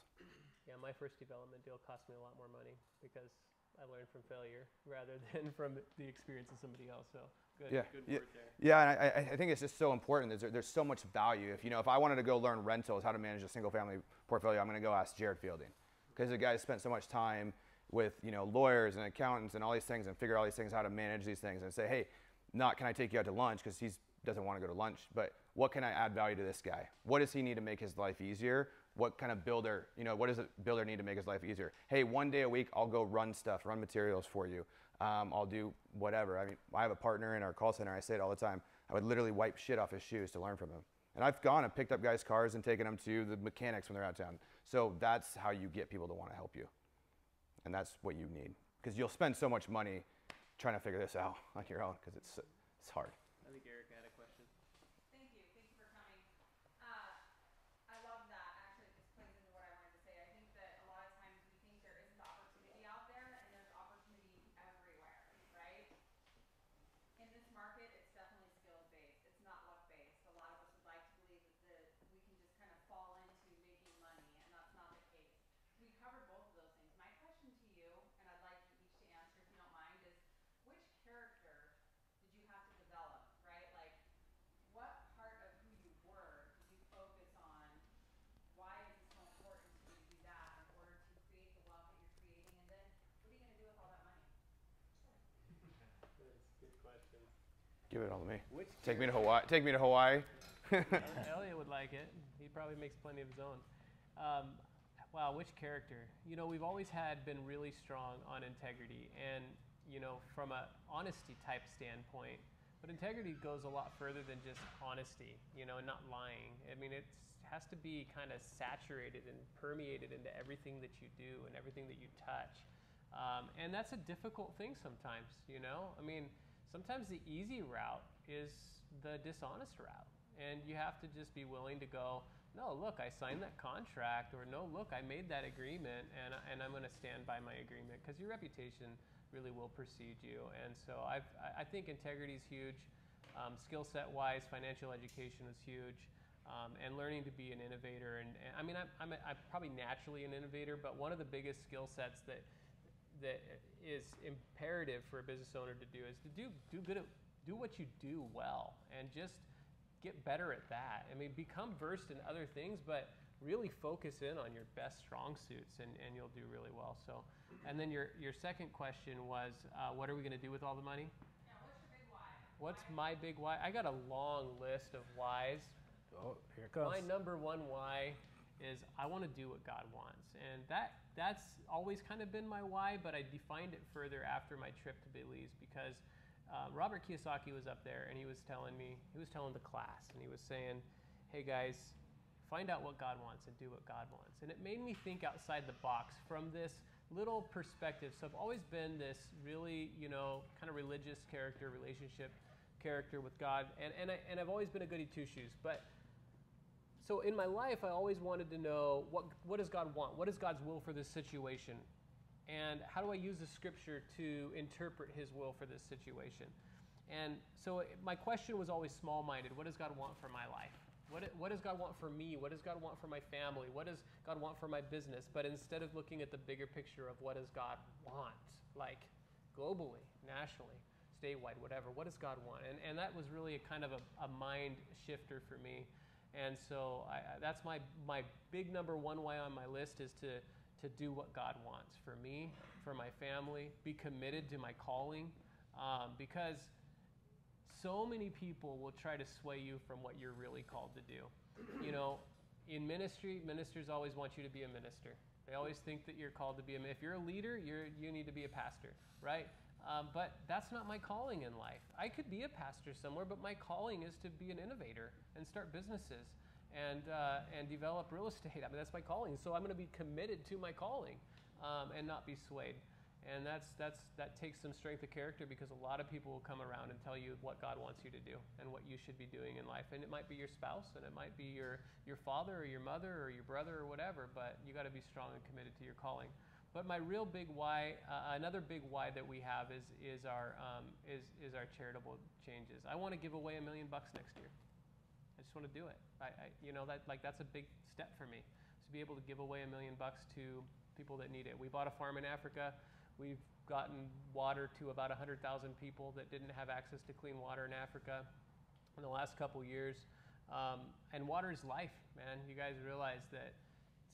Yeah, my first development deal cost me a lot more money because I learned from failure rather than from the experience of somebody else. So good word there. Yeah, and I think it's just so important. There's so much value. If I wanted to go learn rentals, how to manage a single family portfolio, I'm going to go ask Jared Fielding, because the guy spent so much time with lawyers and accountants and all these things and figure all these things, how to manage these things, and say, hey, not can I take you out to lunch because he doesn't want to go to lunch, but what can I add value to this guy? What does he need to make his life easier? What kind of builder, what does a builder need to make his life easier? Hey, one day a week, I'll go run materials for you. I'll do whatever. I mean, I have a partner in our call center. I say it all the time. I would literally wipe shit off his shoes to learn from him. And I've gone and picked up guys' cars and taken them to the mechanics when they're out of town. So that's how you get people to want to help you. And that's what you need. Because you'll spend so much money trying to figure this out on your own, because it's hard. I think Eric had a question. Thank you for coming. I love that. Actually, this plays into what I wanted to say. I think that a lot of times we think there isn't opportunity out there, and there's opportunity everywhere, right? In this market, it's definitely skill-based. It's not luck-based. A lot of us would like to believe that we can just kind of fall into making money, and that's not the case. We covered both of those things. My question to you, and I'd like you each to answer if you don't mind, is which character did you have to develop, right? Like, what part of who you were did you focus on? Why is it so important to you to do that in order to create the wealth that you're creating? And then what are you going to do with all that money? Good questions. Give it all to me. Take me to Hawaii. Elliot would like it. He probably makes plenty of his own. Wow, which character? We've always been really strong on integrity and, from a honesty type standpoint. But integrity goes a lot further than just honesty, and not lying. I mean, it has to be kind of saturated and permeated into everything that you do and everything that you touch. And that's a difficult thing sometimes, I mean, sometimes the easy route is the dishonest route. And you have to just be willing to go, no, look, I signed that contract, or no, look, I made that agreement, and I'm going to stand by my agreement, because your reputation really will precede you. And so I think integrity is huge. Skill set wise, financial education is huge, and learning to be an innovator. And I mean, I'm probably naturally an innovator, but one of the biggest skill sets that is imperative for a business owner to do is to do what you do well, and just get better at that. I mean, become versed in other things, but really focus in on your best strong suits, and you'll do really well. So, and then your second question was, what are we going to do with all the money? Yeah, what's your big why? What's my big why? I got a long list of whys. Oh, here it comes. My number one why is I want to do what God wants. And that's always kind of been my why, but I defined it further after my trip to Belize, because Robert Kiyosaki was up there, and he was telling the class, and he was saying, hey guys, find out what God wants and do what God wants. And it made me think outside the box from this little perspective. So I've always been this really, kind of religious character, relationship character with God, and I've always been a goody two-shoes. But so in my life, I always wanted to know, what does God want? What is God's will for this situation? And how do I use the scripture to interpret his will for this situation? And so my question was always small-minded. What does God want for my life? What does God want for me? What does God want for my family? What does God want for my business? But instead of looking at the bigger picture of what does God want, like globally, nationally, statewide, whatever, what does God want? And that was really a kind of a mind shifter for me. And so that's my big number one why on my list is to do what God wants for me, for my family, be committed to my calling, because so many people will try to sway you from what you're really called to do. You know, in ministry, ministers always want you to be a minister. They always think that you're called to be if you're a leader, you need to be a pastor, right? But that's not my calling in life. I could be a pastor somewhere, but my calling is to be an innovator and start businesses and develop real estate. I mean, that's my calling. So I'm going to be committed to my calling and not be swayed. And that takes some strength of character, because a lot of people will come around and tell you what God wants you to do and what you should be doing in life. And it might be your spouse, and it might be your father or your mother or your brother or whatever, but you got to be strong and committed to your calling. But my real big why, another big why that we have is our charitable changes. I want to give away $1 million next year. I just want to do it. That's a big step for me, to be able to give away $1 million to people that need it. We bought a farm in Africa. We've gotten water to about 100,000 people that didn't have access to clean water in Africa in the last couple years. And water is life, man. You guys realize that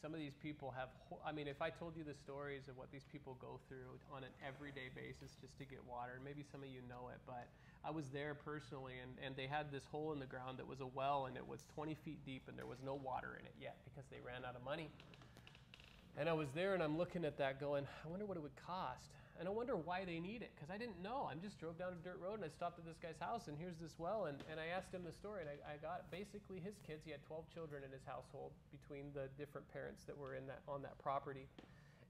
some of these people have, if I told you the stories of what these people go through on an everyday basis just to get water, maybe some of you know it, but I was there personally, and they had this hole in the ground that was a well, and it was 20 feet deep, and there was no water in it yet because they ran out of money. And I was there, and I'm looking at that going, I wonder what it would cost. And I wonder why they need it, because I didn't know. I just drove down a dirt road, and I stopped at this guy's house, and here's this well, and I asked him the story, and I got basically his kids. He had 12 children in his household between the different parents that were on that property.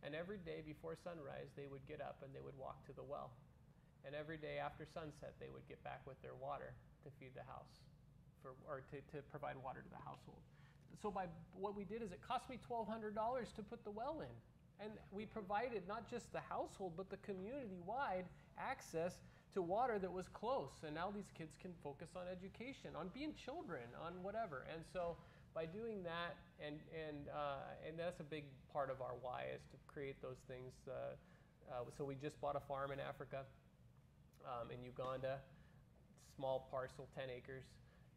And every day before sunrise, they would get up, and they would walk to the well. And every day after sunset, they would get back with their water to feed the house, to provide water to the household. So what we did is it cost me $1,200 to put the well in. And we provided not just the household, but the community-wide access to water that was close. And now these kids can focus on education, on being children, on whatever. And so by doing that, and that's a big part of our why, is to create those things. So we just bought a farm in Africa, in Uganda, small parcel, 10 acres.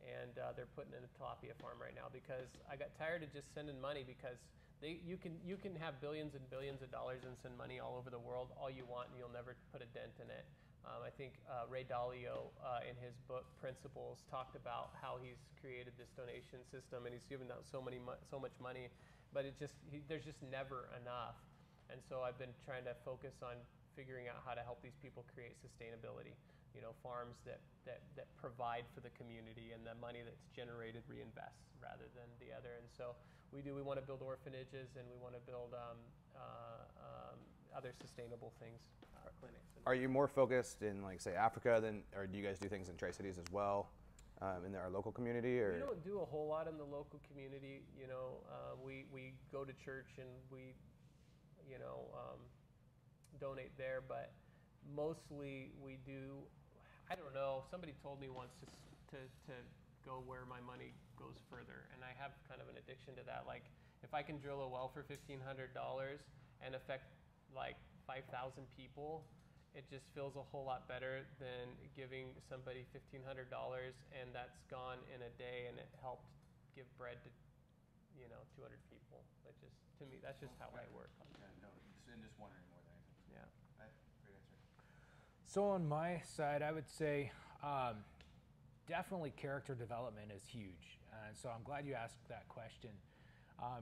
And they're putting in a tilapia farm right now, because I got tired of just sending money, because you can have billions and billions of dollars and send money all over the world all you want, and you'll never put a dent in it. I think Ray Dalio in his book Principles talked about how he's created this donation system, and he's given out so much money, but there's just never enough. And so I've been trying to focus on figuring out how to help these people create sustainability. Farms that provide for the community, and the money that's generated reinvests rather than the other. And so we want to build orphanages, and we want to build other sustainable things, clinics. Are you more focused in, say, Africa or do you guys do things in Tri-Cities as well, in our local community? Or? We don't do a whole lot in the local community. We go to church, and we, donate there, but mostly we do. I don't know. Somebody told me once to go where my money goes further, and I have kind of an addiction to that. Like, if I can drill a well for $1,500 and affect like 5,000 people, it just feels a whole lot better than giving somebody $1,500 and that's gone in a day, and it helped give bread to 200 people. To me, that's just how I work. Yeah, no, just wondering more than anything. Yeah. Great answer. So on my side, I would say definitely character development is huge. And so I'm glad you asked that question,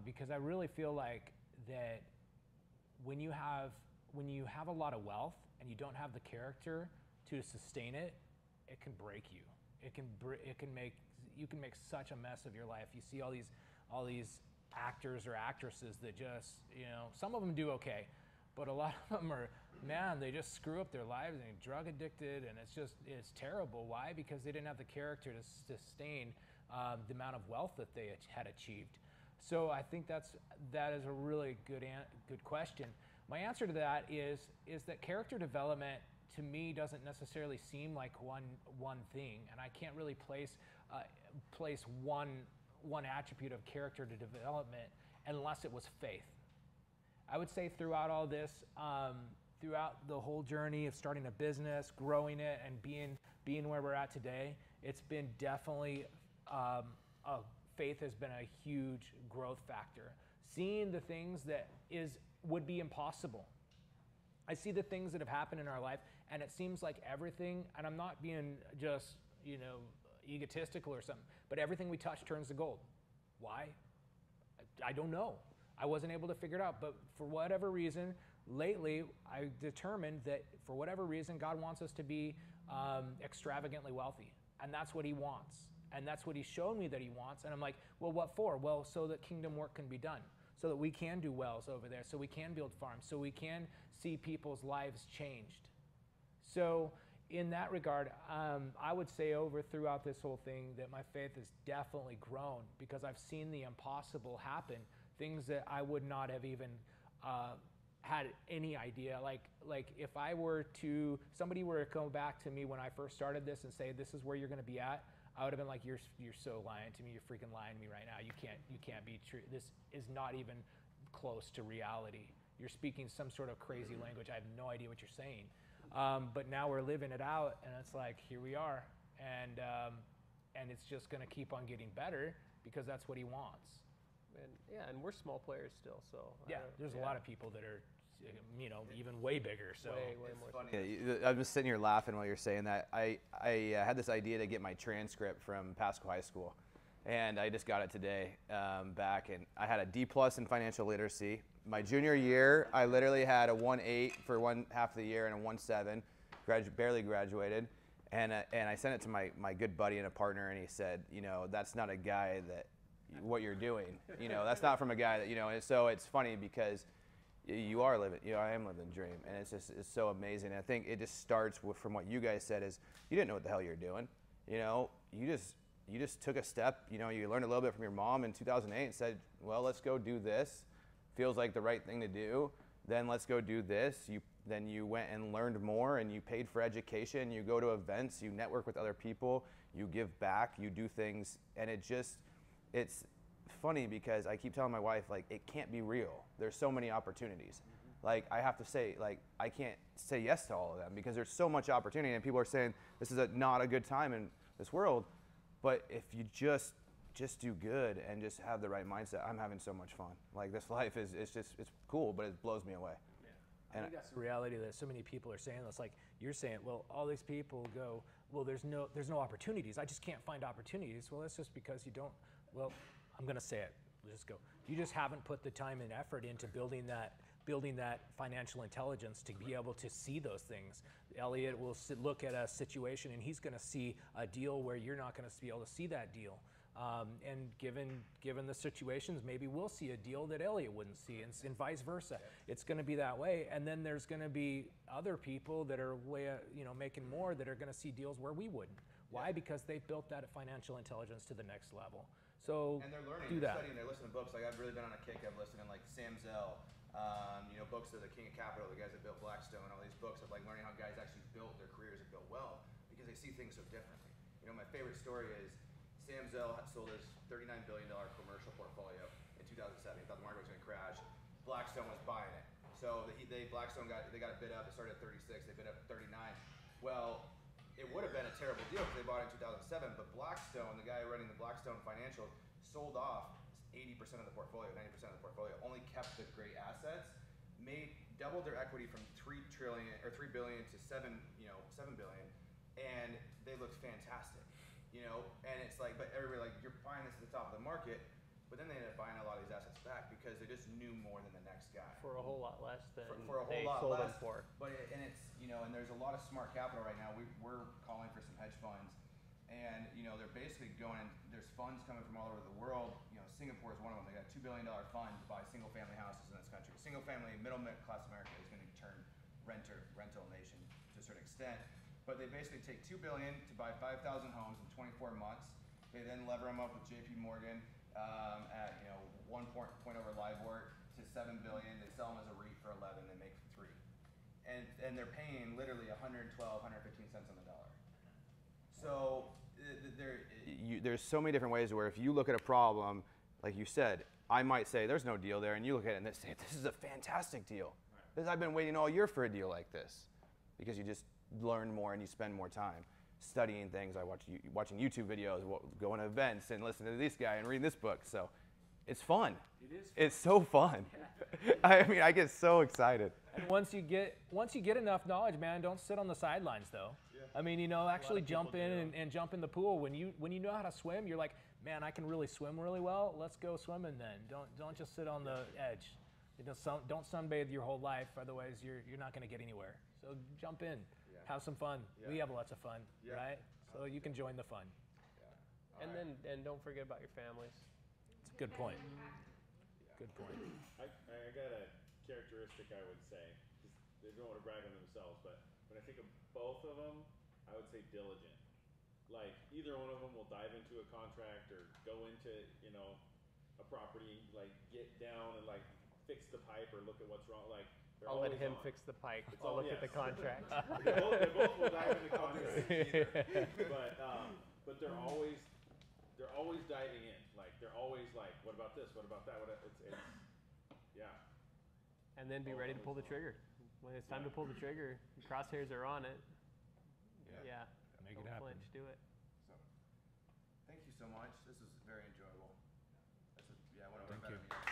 because I really feel like that when you have a lot of wealth and you don't have the character to sustain it, it can break you. You can make such a mess of your life. You see all these actors or actresses that just, some of them do okay, but a lot of them are, they just screw up their lives, and they're drug addicted, and it's terrible. Why? Because they didn't have the character to sustain the amount of wealth that they had achieved. So I think that is a really good question. My answer to that is that character development to me doesn't necessarily seem like one thing, and I can't really place one attribute of character to development unless it was faith. I would say throughout all this, throughout the whole journey of starting a business, growing it, and being where we're at today, it's been definitely a faith has been a huge growth factor. Seeing the things that would be impossible. I see the things that have happened in our life, and it seems like everything, and I'm not being just, egotistical or something, but everything we touch turns to gold. Why? I don't know. I wasn't able to figure it out, but for whatever reason, lately, I determined that for whatever reason, God wants us to be extravagantly wealthy, and that's what he wants. And that's what he showed me that he wants, and I'm like, well, what for? Well, so that kingdom work can be done, so that we can do wells over there, so we can build farms, so we can see people's lives changed. So in that regard, I would say throughout this whole thing that my faith has definitely grown because I've seen the impossible happen, things that I would not have even had any idea. Like if somebody were to come back to me when I first started this and say, this is where you're going to be at, I would have been like, you're so lying to me. You're freaking lying to me right now. You can't be true. This is not even close to reality. You're speaking some sort of crazy language. I have no idea what you're saying. But now we're living it out, and it's like, here we are. And it's just going to keep on getting better because that's what he wants. And we're small players still, so. Yeah, there's a lot of people that are, even way bigger. So way more. Funny. Yeah, I'm just sitting here laughing while you're saying that. I had this idea to get my transcript from Pasco High School, and I just got it today back, and I had a D+ in financial literacy. My junior year, I literally had a 1.8 for one half of the year and a 1.7, barely graduated, and I sent it to my good buddy and a partner, and he said, that's not a guy that what you're doing, that's not from a guy that, and so it's funny because you are living, I am living the dream, and it's so amazing. I think it just starts from what you guys said is you didn't know what the hell you're doing, you just took a step, you learned a little bit from your mom in 2008 and said, well, let's go do this. Feels like the right thing to do. Then let's go do this. Then you went and learned more, and you paid for education. You go to events, you network with other people, you give back, you do things, and it's funny because I keep telling my wife, like, it can't be real. There's so many opportunities. Like, I have to say, like, I can't say yes to all of them because there's so much opportunity, and people are saying this is not a good time in this world. But if you just do good and just have the right mindset, I'm having so much fun. Like, this life it's cool, but it blows me away. I think that's the reality that so many people are saying. It's like you're saying, well, all these people go, well, there's no opportunities. I just can't find opportunities. Well, that's just because you don't. Well, I'm going to say it. Let's just go. You just haven't put the time and effort into building that financial intelligence to be able to see those things. Elliot will look at a situation and he's going to see a deal where you're not going to be able to see that deal. And given the situations, maybe we'll see a deal that Elliot wouldn't see, and vice versa. It's going to be that way. And then there's going to be other people that are making more that are going to see deals where we wouldn't. Why? Because they've built that financial intelligence to the next level. So and they're learning, do they're that. studying, they're listening to books. Like, I've really been on a kick. I've listened to like Sam Zell, books of the King of Capital, the guys that built Blackstone, all these books of like learning how guys actually built their careers and built well because they see things so differently. My favorite story is Sam Zell had sold his $39 billion commercial portfolio in 2007. He thought the market was going to crash. Blackstone was buying it. So Blackstone got it bid up. It started at 36. They bid up at 39. Well, it would have been a terrible deal because they bought it in 2007. But Blackstone, the guy running the Blackstone Financial, sold off 80% of the portfolio, 90% of the portfolio. Only kept the great assets. Doubled their equity from $3 billion to $7 billion, and they looked fantastic. And it's like, but everybody like, you're buying this at the top of the market, but then they ended up buying a lot of these assets back because they just knew more than the next guy. For a whole lot less than for a whole they lot sold less. them for. But and it's and there's a lot of smart capital right now. We're calling for some hedge funds, and they're basically going. There's funds coming from all over the world. Singapore is one of them. They got a $2 billion fund to buy single-family houses in this country. Single-family, middle-class America is going to turn rental nation to a certain extent. But they basically take $2 billion to buy 5,000 homes in 24 months. They then lever them up with J.P. Morgan at 1 point over LIBOR to $7 billion. They sell them as a REIT for 11. They make 3, and they're paying literally 115 cents on the dollar. So there's so many different ways where if you look at a problem, like you said, I might say there's no deal there, and you look at it and say this is a fantastic deal. Right. I've been waiting all year for a deal like this, because you just learn more and you spend more time. studying things. I watching YouTube videos, going to events, and listening to this guy and reading this book. So it's fun. It is. It's so fun. I mean, I get so excited. And once you get enough knowledge, man, don't sit on the sidelines though. Yeah. I mean, you know, actually jump in and jump in the pool. When you know how to swim, you're like, man, I can really swim really well. Let's go swimming then. Don't just sit on the edge. You know, don't sunbathe your whole life, otherwise you're not going to get anywhere. So jump in, have some fun. We have lots of fun, right? So you can join the fun. And then don't forget about your families. It's a good point. Good point. I got a characteristic I would say. They don't want to brag on themselves, but when I think of both of them, I would say diligent. Like either one of them will dive into a contract or go into, you know, a property, like get down and like fix the pipe or look at what's wrong. Like I'll let him fix the pipe. I'll look at the contract. they both will dive into contracts, but they're always diving in. Like they're always like, what about this? What about that? Yeah. And then be ready to pull the trigger. When it's time to pull the trigger, the crosshairs are on it. Yeah. Make it Don't happen. flinch. Do it. So, thank you so much. This was very enjoyable. I want to Thank you.